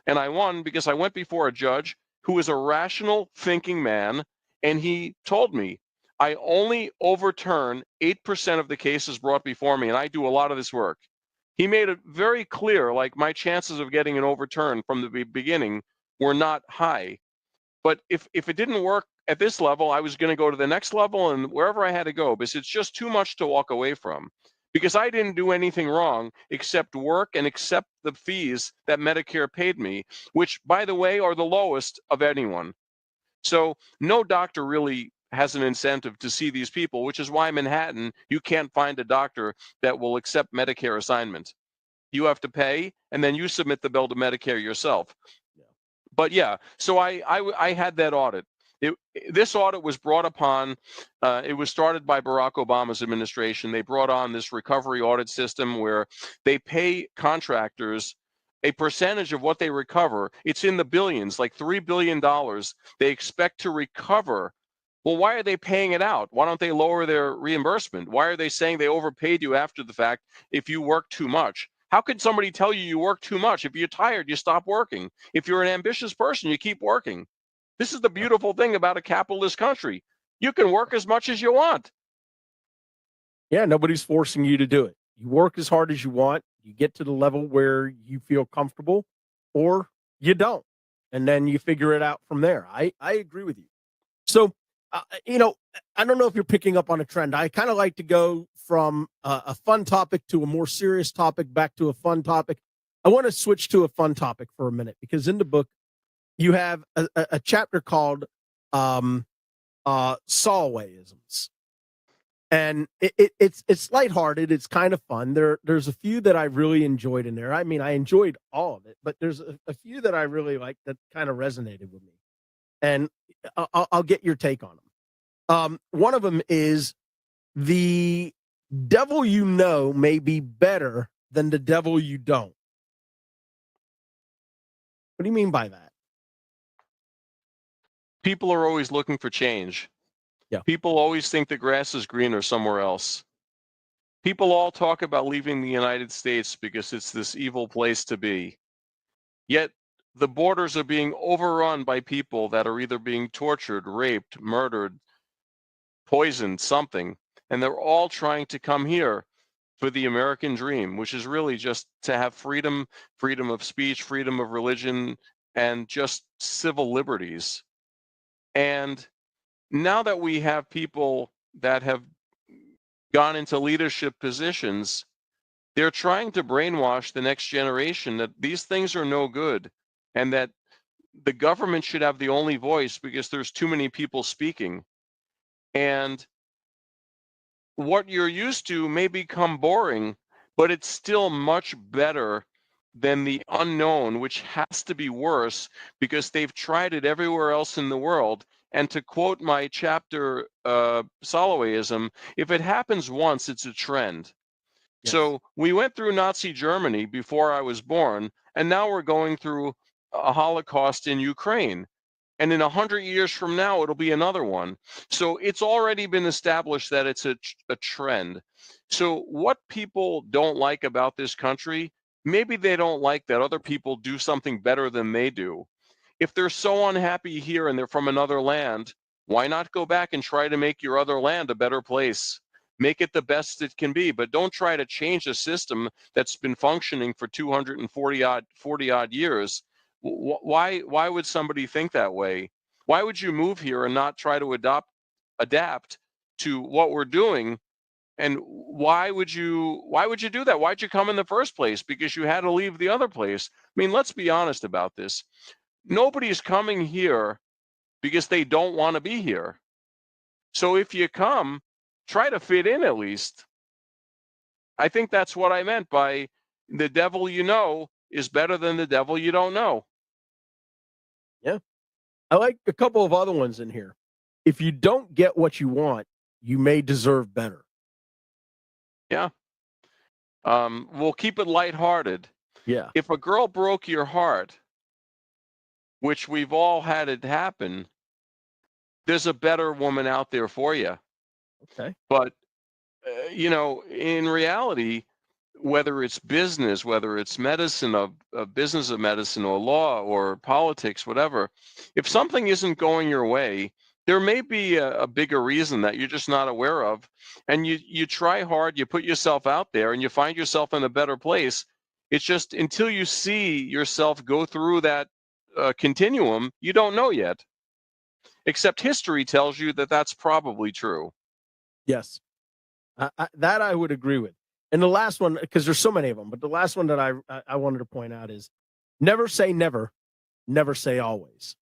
Speaker 2: And I won because I went before a judge who is a rational thinking man, and he told me, I only overturn 8% of the cases brought before me, and I do a lot of this work. He made it very clear, like my chances of getting an overturn from the beginning were not high. But if it didn't work at this level, I was going to go to the next level and wherever I had to go, because it's just too much to walk away from. Because I didn't do anything wrong except work and accept the fees that Medicare paid me, which, by the way, are the lowest of anyone. So no doctor really has an incentive to see these people, which is why Manhattan, you can't find a doctor that will accept Medicare assignment. You have to pay, and then you submit the bill to Medicare yourself.
Speaker 1: Yeah.
Speaker 2: But yeah, so I had that audit. This audit was brought upon, it was started by Barack Obama's administration. They brought on this recovery audit system where they pay contractors a percentage of what they recover. It's in the billions, like $3 billion they expect to recover. Well, why are they paying it out? Why don't they lower their reimbursement? Why are they saying they overpaid you after the fact if you work too much? How could somebody tell you you work too much? If you're tired, you stop working. If you're an ambitious person, you keep working. This is the beautiful thing about a capitalist country. You can work as much as you want.
Speaker 1: Yeah, nobody's forcing you to do it. You work as hard as you want. You get to the level where you feel comfortable, or you don't, and then you figure it out from there. I agree with you. So, I don't know if you're picking up on a trend. I kind of like to go from a fun topic to a more serious topic, back to a fun topic. I want to switch to a fun topic for a minute, because in the book you have a chapter called Solowayisms. And it's lighthearted. It's kind of fun. There's a few that I really enjoyed in there. I mean, I enjoyed all of it, but there's a few that I really liked that kind of resonated with me. And I'll get your take on them. One of them is, the devil you know may be better than the devil you don't. What do you mean by that?
Speaker 2: People are always looking for change.
Speaker 1: Yeah.
Speaker 2: People always think the grass is greener somewhere else. People all talk about leaving the United States because it's this evil place to be. Yet the borders are being overrun by people that are either being tortured, raped, murdered, poisoned, something. And they're all trying to come here for the American dream, which is really just to have freedom, freedom of speech, freedom of religion, and just civil liberties. And now that we have people that have gone into leadership positions, they're trying to brainwash the next generation that these things are no good, and that the government should have the only voice because there's too many people speaking. And what you're used to may become boring, but it's still much better than the unknown, which has to be worse because they've tried it everywhere else in the world. And to quote my chapter, Solowayism, if it happens once, it's a trend.
Speaker 1: Yes.
Speaker 2: So we went through Nazi Germany before I was born, and now we're going through a Holocaust in Ukraine. And in 100 years from now, it'll be another one. So it's already been established that it's a trend. So what people don't like about this country, maybe they don't like that other people do something better than they do. If they're so unhappy here and they're from another land, why not go back and try to make your other land a better place? Make it the best it can be, but don't try to change a system that's been functioning for 40 odd years. Why would somebody think that way? Why would you move here and not try to adapt to what we're doing? And why would you do that? Why'd you come in the first place? Because you had to leave the other place. I mean, let's be honest about this. Nobody's coming here because they don't want to be here. So if you come, try to fit in at least. I think that's what I meant by the devil you know is better than the devil you don't know.
Speaker 1: Yeah. I like a couple of other ones in here. If you don't get what you want, you may deserve better.
Speaker 2: Yeah. We'll keep it lighthearted.
Speaker 1: Yeah.
Speaker 2: If a girl broke your heart, which we've all had it happen, there's a better woman out there for you.
Speaker 1: Okay.
Speaker 2: But, in reality, whether it's business, whether it's medicine, a business of medicine or law or politics, whatever, if something isn't going your way, there may be a bigger reason that you're just not aware of. And you try hard, you put yourself out there, and you find yourself in a better place. It's just until you see yourself go through that continuum, you don't know yet. Except history tells you that that's probably true.
Speaker 1: Yes. That I would agree with. And the last one, because there's so many of them, but the last one that I wanted to point out is, never say never, never say always.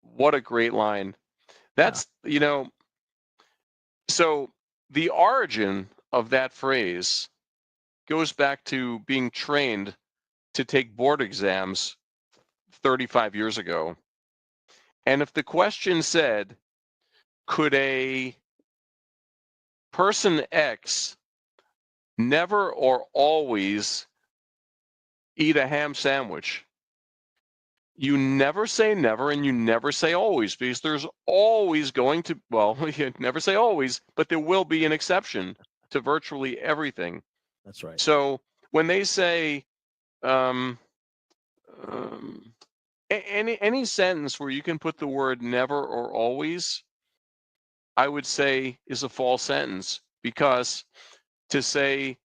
Speaker 2: What a great line. That's, so the origin of that phrase goes back to being trained to take board exams 35 years ago. And if the question said, could a person X never or always eat a ham sandwich? You never say never and you never say always, because there's always going to, well, you never say always, but there will be an exception to virtually everything.
Speaker 1: That's right.
Speaker 2: So when they say any sentence where you can put the word never or always, I would say is a false sentence, because to say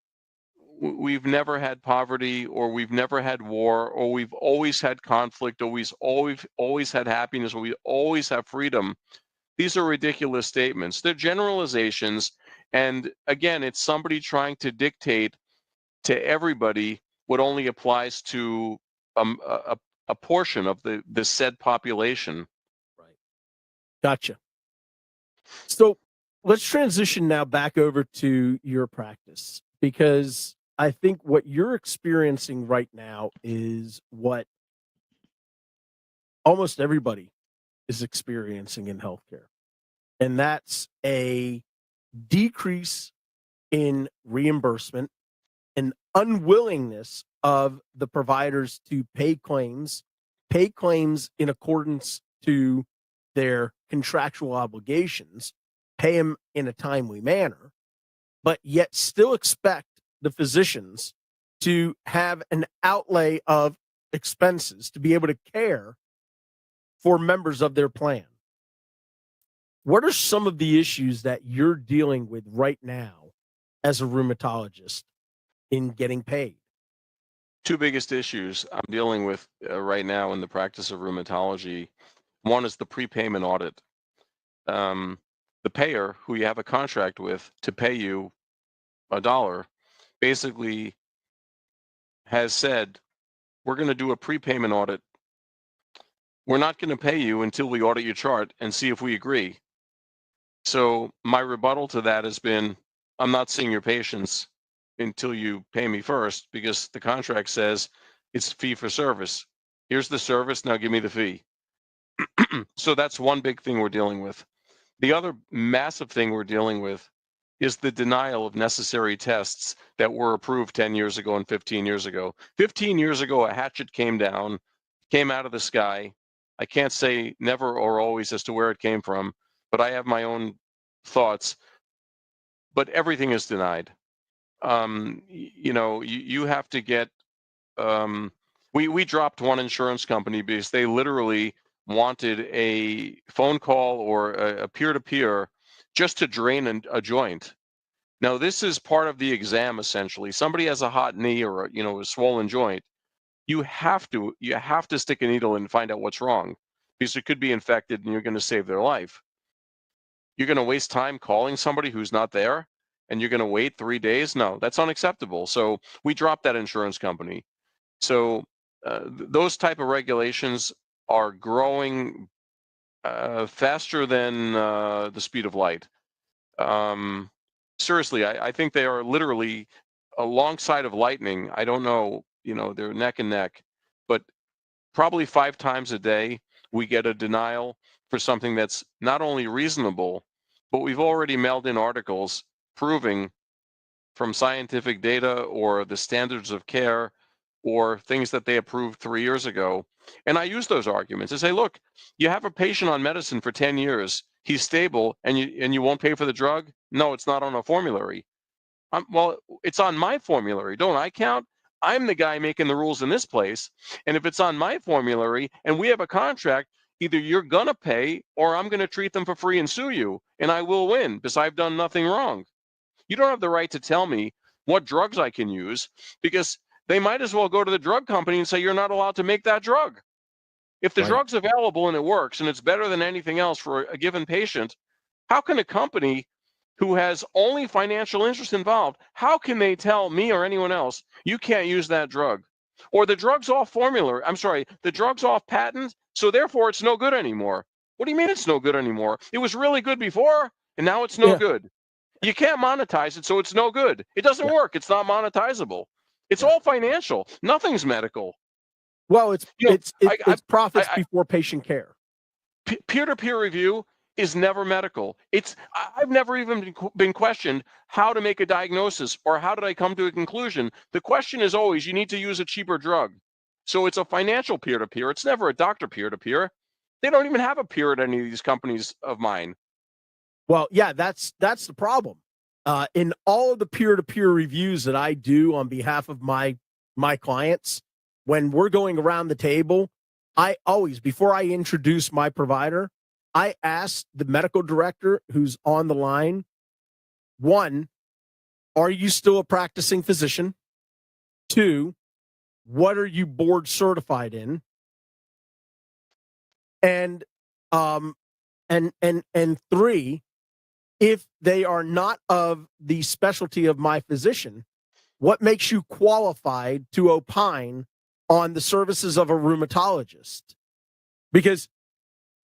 Speaker 2: we've never had poverty, or we've never had war, or we've always had conflict, or we've always had happiness, or we always have freedom, these are ridiculous statements. They're generalizations, and again, it's somebody trying to dictate to everybody what only applies to a portion of the said population.
Speaker 1: Right. Gotcha. So let's transition now back over to your practice, because I think what you're experiencing right now is what almost everybody is experiencing in healthcare. And that's a decrease in reimbursement, an unwillingness of the providers to pay claims in accordance to their contractual obligations, pay them in a timely manner, but yet still expect the physicians to have an outlay of expenses to be able to care for members of their plan. What are some of the issues that you're dealing with right now as a rheumatologist in getting paid?
Speaker 2: Two biggest issues I'm dealing with right now in the practice of rheumatology. One is the prepayment audit. The payer, who you have a contract with to pay you $1, basically has said, we're going to do a prepayment audit. We're not going to pay you until we audit your chart and see if we agree. So my rebuttal to that has been, I'm not seeing your patients until you pay me first, because the contract says it's fee for service. Here's the service, now give me the fee. So that's one big thing we're dealing with. The other massive thing we're dealing with is the denial of necessary tests that were approved 10 years ago and 15 years ago. 15 years ago, a hatchet came down, came out of the sky. I can't say never or always as to where it came from, but I have my own thoughts. But everything is denied. You have to get, we dropped one insurance company because they literally wanted a phone call or a peer-to-peer just to drain a joint. Now, this is part of the exam, essentially. Somebody has a hot knee or a swollen joint. You have to stick a needle and find out what's wrong, because it could be infected and you're going to save their life. You're going to waste time calling somebody who's not there, and you're going to wait 3 days? No, that's unacceptable. So we dropped that insurance company. So those type of regulations are growing faster than the speed of light. Seriously, I think they are literally alongside of lightning. I don't know, they're neck and neck, but probably 5 times a day we get a denial for something that's not only reasonable, but we've already mailed in articles proving from scientific data or the standards of care or things that they approved 3 years ago. And I use those arguments to say, look, you have a patient on medicine for 10 years, he's stable, and you won't pay for the drug? No, it's not on a formulary. Well, it's on my formulary. Don't I count? I'm the guy making the rules in this place. And if it's on my formulary and we have a contract, either you're going to pay or I'm going to treat them for free and sue you. And I will win because I've done nothing wrong. You don't have the right to tell me what drugs I can use, because they might as well go to the drug company and say, you're not allowed to make that drug. If the
Speaker 1: Right.
Speaker 2: drug's available and it works and it's better than anything else for a given patient, how can a company who has only financial interest involved, how can they tell me or anyone else, you can't use that drug? Or the drug's off formula, the drug's off patent, so therefore it's no good anymore. What do you mean it's no good anymore? It was really good before, and now it's no
Speaker 1: Yeah.
Speaker 2: good. You can't monetize it, so it's no good. It doesn't
Speaker 1: Yeah.
Speaker 2: work. It's not monetizable. It's
Speaker 1: Yeah.
Speaker 2: all financial. Nothing's medical.
Speaker 1: Well, it's
Speaker 2: You know,
Speaker 1: it's it's
Speaker 2: I,
Speaker 1: it's profits
Speaker 2: I
Speaker 1: before patient care.
Speaker 2: peer-to-peer review is never medical. I've never even been questioned how to make a diagnosis or how did I come to a conclusion. The question is always you need to use a cheaper drug. So it's a financial peer-to-peer. It's never a doctor peer-to-peer. They don't even have a peer at any of these companies of mine.
Speaker 1: Well, yeah, that's the problem. In all of the peer-to-peer reviews that I do on behalf of my clients, when we're going around the table, I always, before I introduce my provider, I ask the medical director who's on the line, one, are you still a practicing physician? Two, what are you board certified in? And um and three, if they are not of the specialty of my physician, what makes you qualified to opine on the services of a rheumatologist? Because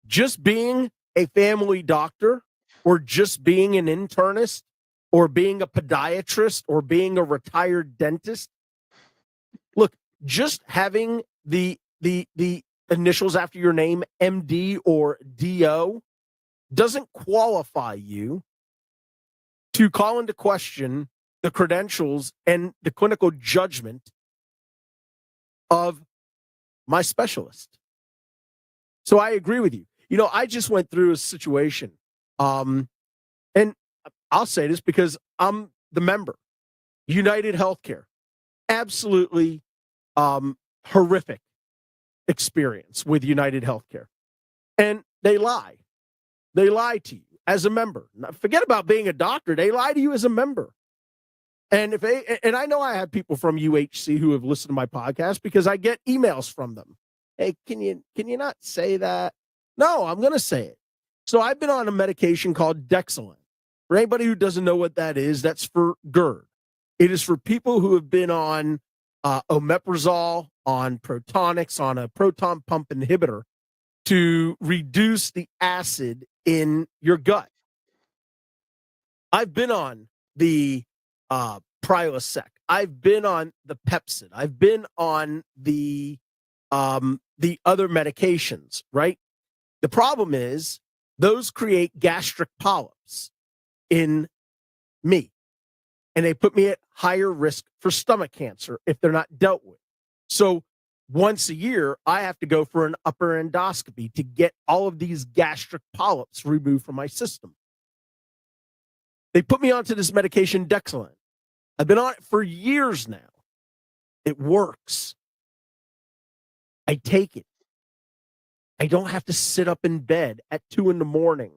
Speaker 1: just being a family doctor or just being an internist or being a podiatrist or being a retired dentist, look, just having the initials after your name, MD or DO, doesn't qualify you to call into question the credentials and the clinical judgment of my specialist. So I agree with you. You know, I just went through a situation, and I'll say this because I'm the member, United Healthcare, absolutely horrific experience with United Healthcare, and they lie. They lie to you as a member. Forget about being a doctor. They lie to you as a member. And I know I have people from UHC who have listened to my podcast because I get emails from them. Hey, can you not say that? No, I'm going to say it. So I've been on a medication called Dexilant. For anybody who doesn't know what that is, that's for GERD. It is for people who have been on omeprazole, on Protonix, on a proton pump inhibitor to reduce the acid in your gut. I've been on the Prilosec. I've been on the Pepsid. I've been on the other medications, right? The problem is those create gastric polyps in me, and they put me at higher risk for stomach cancer if they're not dealt with. So once a year, I have to go for an upper endoscopy to get all of these gastric polyps removed from my system. They put me onto this medication, Dexilant. I've been on it for years now. It works. I take it. I don't have to sit up in bed at 2 a.m,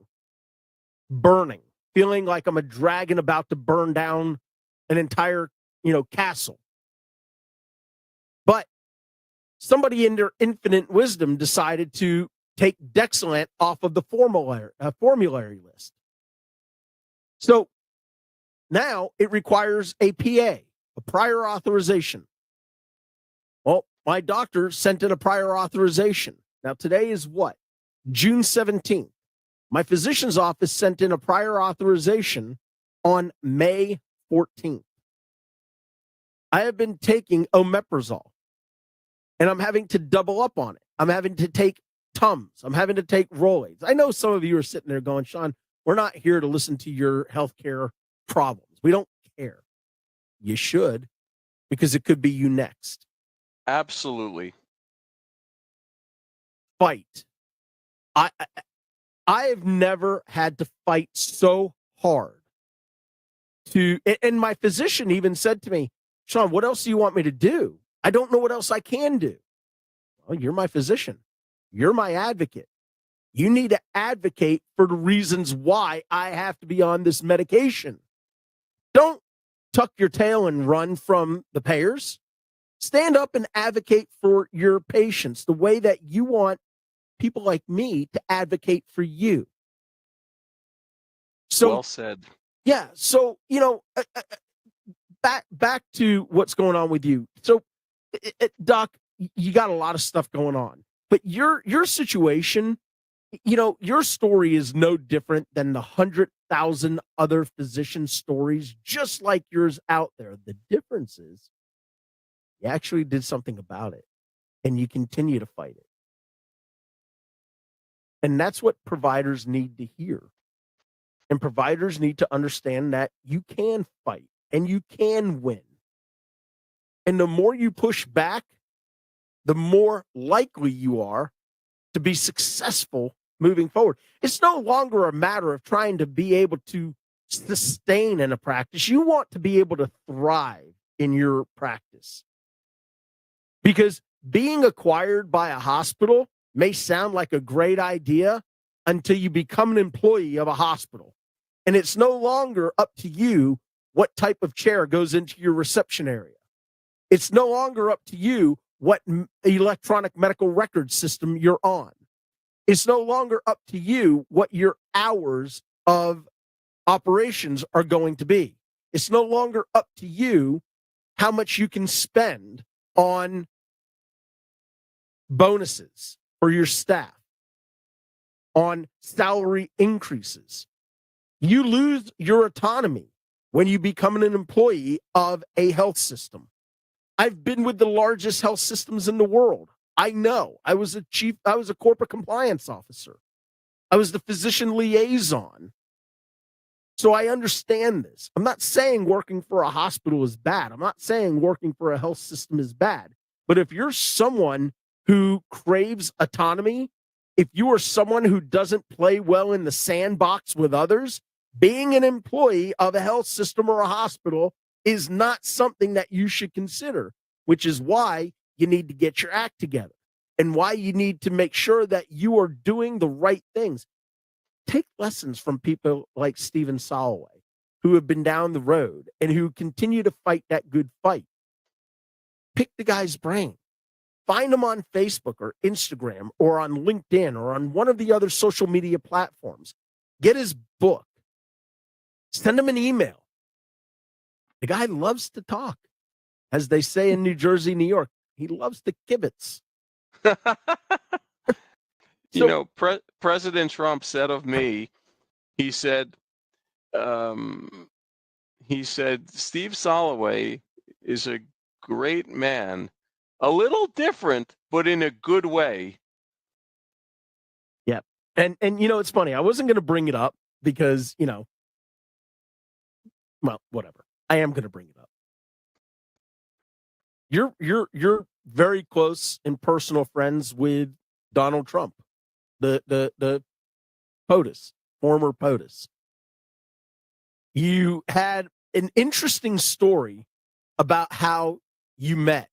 Speaker 1: burning, feeling like I'm a dragon about to burn down an entire, castle. But somebody in their infinite wisdom decided to take Dexilant off of the formulary list. So now it requires a PA, a prior authorization. Well, my doctor sent in a prior authorization. Now, today is what? June 17th. My physician's office sent in a prior authorization on May 14th. I have been taking omeprazole, and I'm having to double up on it. I'm having to take Tums. I'm having to take Rolaids. I know some of you are sitting there going, Sean, we're not here to listen to your healthcare problems. We don't care. You should, because it could be you next.
Speaker 2: Absolutely.
Speaker 1: Fight. I have never had to fight so hard and my physician even said to me, Sean, what else do you want me to do? I don't know what else I can do. Well, you're my physician. You're my advocate. You need to advocate for the reasons why I have to be on this medication. Don't tuck your tail and run from the payers. Stand up and advocate for your patients the way that you want people like me to advocate for you. So,
Speaker 2: well said.
Speaker 1: Yeah. So, back to what's going on with you. So, Doc, you got a lot of stuff going on, but your situation you know, your story is no different than the 100,000 other physician stories just like yours out there. The difference is you actually did something about it and you continue to fight it. And that's what providers need to hear. And providers need to understand that you can fight and you can win. And the more you push back, the more likely you are to be successful moving forward. It's no longer a matter of trying to be able to sustain in a practice. You want to be able to thrive in your practice. Because being acquired by a hospital may sound like a great idea until you become an employee of a hospital. And it's no longer up to you what type of chair goes into your reception area. It's no longer up to you what electronic medical record system you're on. It's no longer up to you what your hours of operations are going to be. It's no longer up to you how much you can spend on bonuses for your staff, on salary increases. You lose your autonomy when you become an employee of a health system. I've been with the largest health systems in the world. I know. I was a corporate compliance officer. I was the physician liaison. So I understand this. I'm not saying working for a hospital is bad. I'm not saying working for a health system is bad. But if you're someone who craves autonomy, if you are someone who doesn't play well in the sandbox with others, being an employee of a health system or a hospital is not something that you should consider, which is why you need to get your act together and why you need to make sure that you are doing the right things. Take lessons from people like Stephen Soloway, who have been down the road and who continue to fight that good fight. Pick the guy's brain. Find him on Facebook or Instagram or on LinkedIn or on one of the other social media platforms. Get his book. Send him an email. The guy loves to talk. As they say in New Jersey, New York, he loves to kibitz.
Speaker 2: You know, President Trump said of me, he said, Steve Soloway is a great man, a little different, but in a good way.
Speaker 1: Yeah. And you know, it's funny. I wasn't going to bring it up because, you know, well, whatever. I am going to bring it up. You're very close and personal friends with Donald Trump, the POTUS, former POTUS. You had an interesting story about how you met.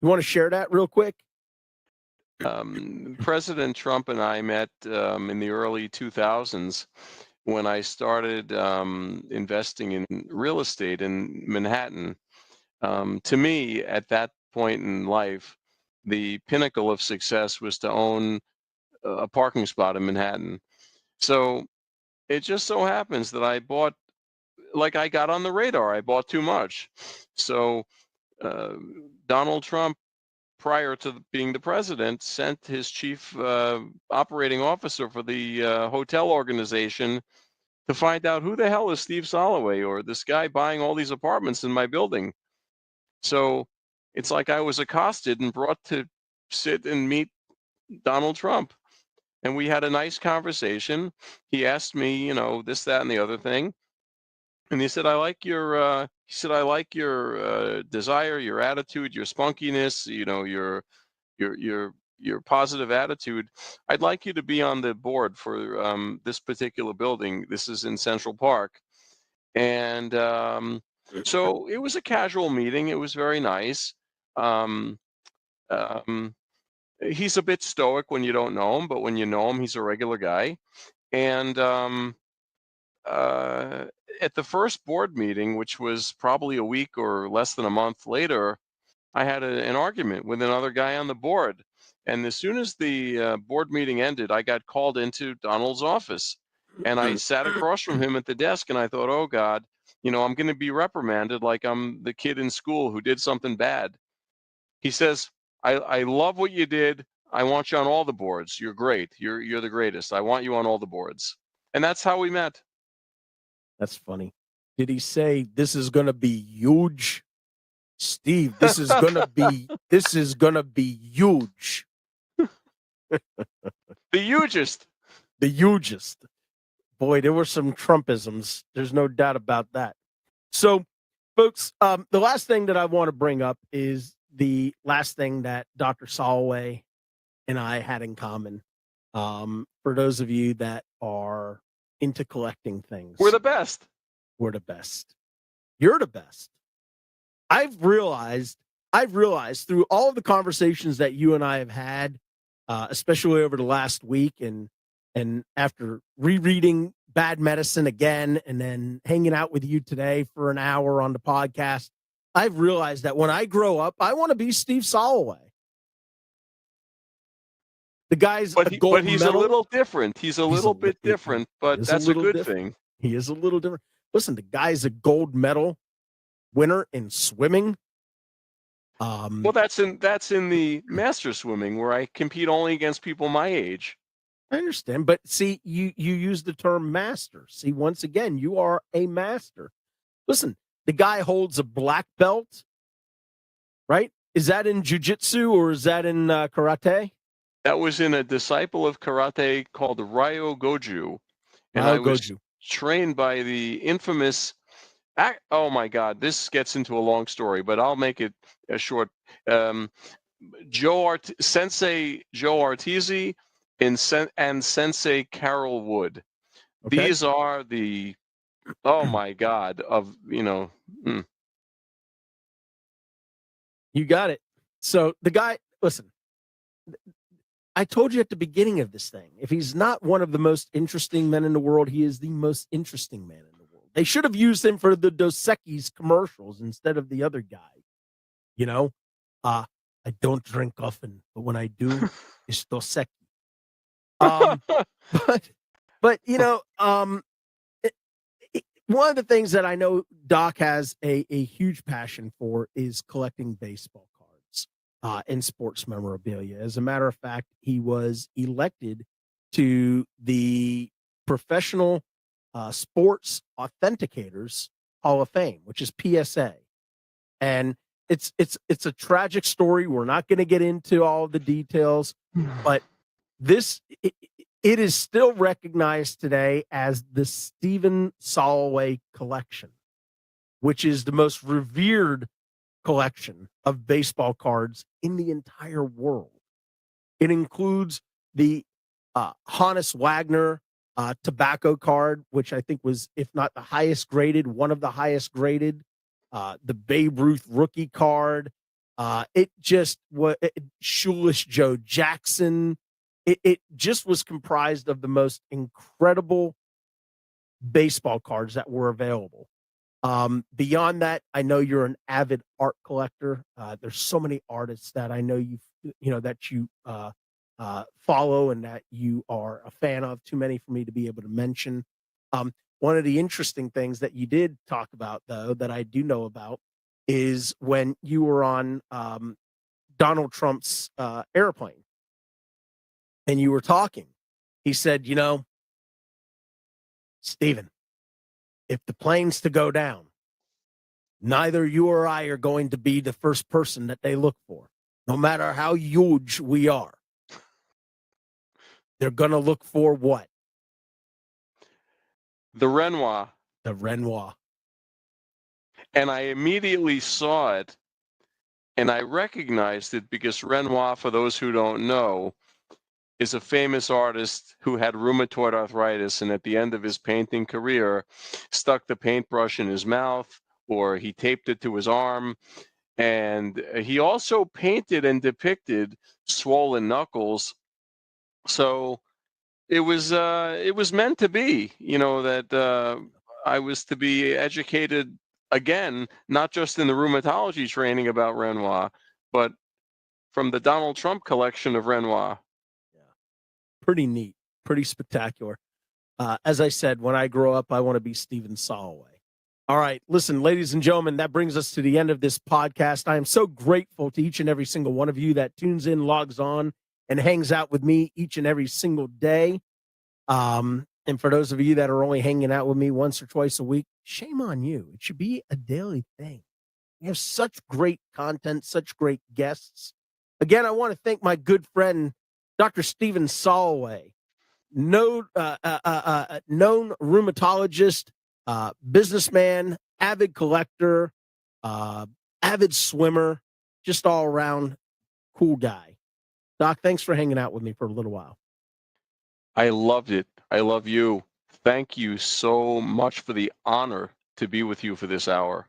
Speaker 1: You want to share that real quick?
Speaker 2: President Trump and I met in the early 2000s when I started investing in real estate in Manhattan. To me, at that point in life, the pinnacle of success was to own a parking spot in Manhattan. So it just so happens that I got on the radar. I bought too much. So Donald Trump, prior to being the president, sent his chief operating officer for the hotel organization to find out who the hell is Steve Soloway, or this guy buying all these apartments in my building. So it's like I was accosted and brought to sit and meet Donald Trump. And we had a nice conversation. He asked me, you know, this, that, and the other thing. And he said, I like your desire, your attitude, your spunkiness, you know, your positive attitude. I'd like you to be on the board for this particular building. This is in Central Park. And so it was a casual meeting. It was very nice. He's a bit stoic when you don't know him, but when you know him, he's a regular guy. And at the first board meeting, which was probably a week or less than a month later, I had an argument with another guy on the board. And as soon as the board meeting ended, I got called into Donald's office. And I sat across from him at the desk, and I thought, oh, God, you know, I'm going to be reprimanded like I'm the kid in school who did something bad. He says, I love what you did. I want you on all the boards. You're great. You're the greatest. I want you on all the boards. And that's how we met.
Speaker 1: That's funny. Did he say this is going to be huge? Steve, this is going to be huge.
Speaker 2: The hugest.
Speaker 1: The hugest. Boy, there were some Trumpisms. There's no doubt about that. So, folks, the last thing that I want to bring up is the last thing that Dr. Soloway and I had in common. For those of you that are into collecting things,
Speaker 2: We're the best.
Speaker 1: We're the best. You're the best. I've realized through all of the conversations that you and I have had, especially over the last week, and after rereading Bad Medicine again, and then hanging out with you today for an hour on the podcast, I've realized that when I grow up, I want to be Steve Soloway. The guy's
Speaker 2: but
Speaker 1: a gold
Speaker 2: he's
Speaker 1: medal.
Speaker 2: A little different. He's a little bit different, but that's a good thing.
Speaker 1: He is a little different. Listen, the guy's a gold medal winner in swimming.
Speaker 2: Well, that's in the master swimming, where I compete only against people my age.
Speaker 1: I understand, but see, you use the term master. See, once again, you are a master. Listen, the guy holds a black belt, right? Is that in jiu-jitsu or is that in karate?
Speaker 2: That was in a disciple of karate called Ryo Goju, and I was trained by the infamous. Oh my God, this gets into a long story, but I'll make it a short. Sensei Joe Arteezy and Sensei Carol Wood. Okay. These are the, oh my God, of, You
Speaker 1: got it. So the guy, listen, I told you at the beginning of this thing, if he's not one of the most interesting men in the world, he is the most interesting man in the world. They should have used him for the Dos Equis commercials instead of the other guy. You know, I don't drink often, but when I do, it's Dos Equis. But you know, one of the things that I know Doc has a huge passion for is collecting baseball cards and sports memorabilia. As a matter of fact, he was elected to the Professional Sports Authenticators Hall of Fame, which is PSA. And it's a tragic story. We're not going to get into all the details, but it is still recognized today as the Stephen Soloway collection, which is the most revered collection of baseball cards in the entire world. It includes the Honus Wagner tobacco card, which I think was, if not the highest graded, one of the highest graded, the Babe Ruth rookie card. It just was Shoeless Joe Jackson. It just was comprised of the most incredible baseball cards that were available. Beyond that, I know you're an avid art collector. There's so many artists that I know you follow and that you are a fan of. Too many for me to be able to mention. One of the interesting things that you did talk about, though, that I do know about, is when you were on Donald Trump's airplane and you were talking. He said, Stephen, if the plane's to go down, neither you or I are going to be the first person that they look for, no matter how huge we are. They're going to look for what?
Speaker 2: The Renoir.
Speaker 1: The Renoir.
Speaker 2: And I immediately saw it, and I recognized it because Renoir, for those who don't know, is a famous artist who had rheumatoid arthritis, and at the end of his painting career, stuck the paintbrush in his mouth, or he taped it to his arm. And he also painted and depicted swollen knuckles. So it was meant to be, that I was to be educated again, not just in the rheumatology training about Renoir, but from the Donald Trump collection of Renoir.
Speaker 1: Yeah. Pretty neat, pretty spectacular. As I said, when I grow up, I want to be Stephen Soloway. All right, listen, ladies and gentlemen, that brings us to the end of this podcast. I am so grateful to each and every single one of you that tunes in, logs on, and hangs out with me each and every single day. And for those of you that are only hanging out with me once or twice a week, shame on you. It should be a daily thing. We have such great content, such great guests. Again, I want to thank my good friend, Dr. Stephen Soloway, known rheumatologist, businessman, avid collector, avid swimmer, just all around cool guy. Doc, thanks for hanging out with me for a little while.
Speaker 2: I loved it. I love you. Thank you so much for the honor to be with you for this hour.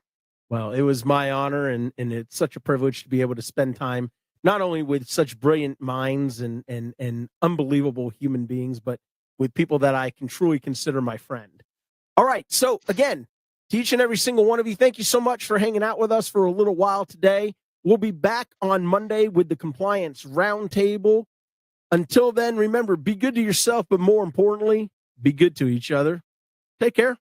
Speaker 1: Well, it was my honor, and it's such a privilege to be able to spend time not only with such brilliant minds and unbelievable human beings, but with people that I can truly consider my friend. All right. So again, to each and every single one of you, thank you so much for hanging out with us for a little while today. We'll be back on Monday with the Compliance Roundtable. Until then, remember, be good to yourself, but more importantly, be good to each other. Take care.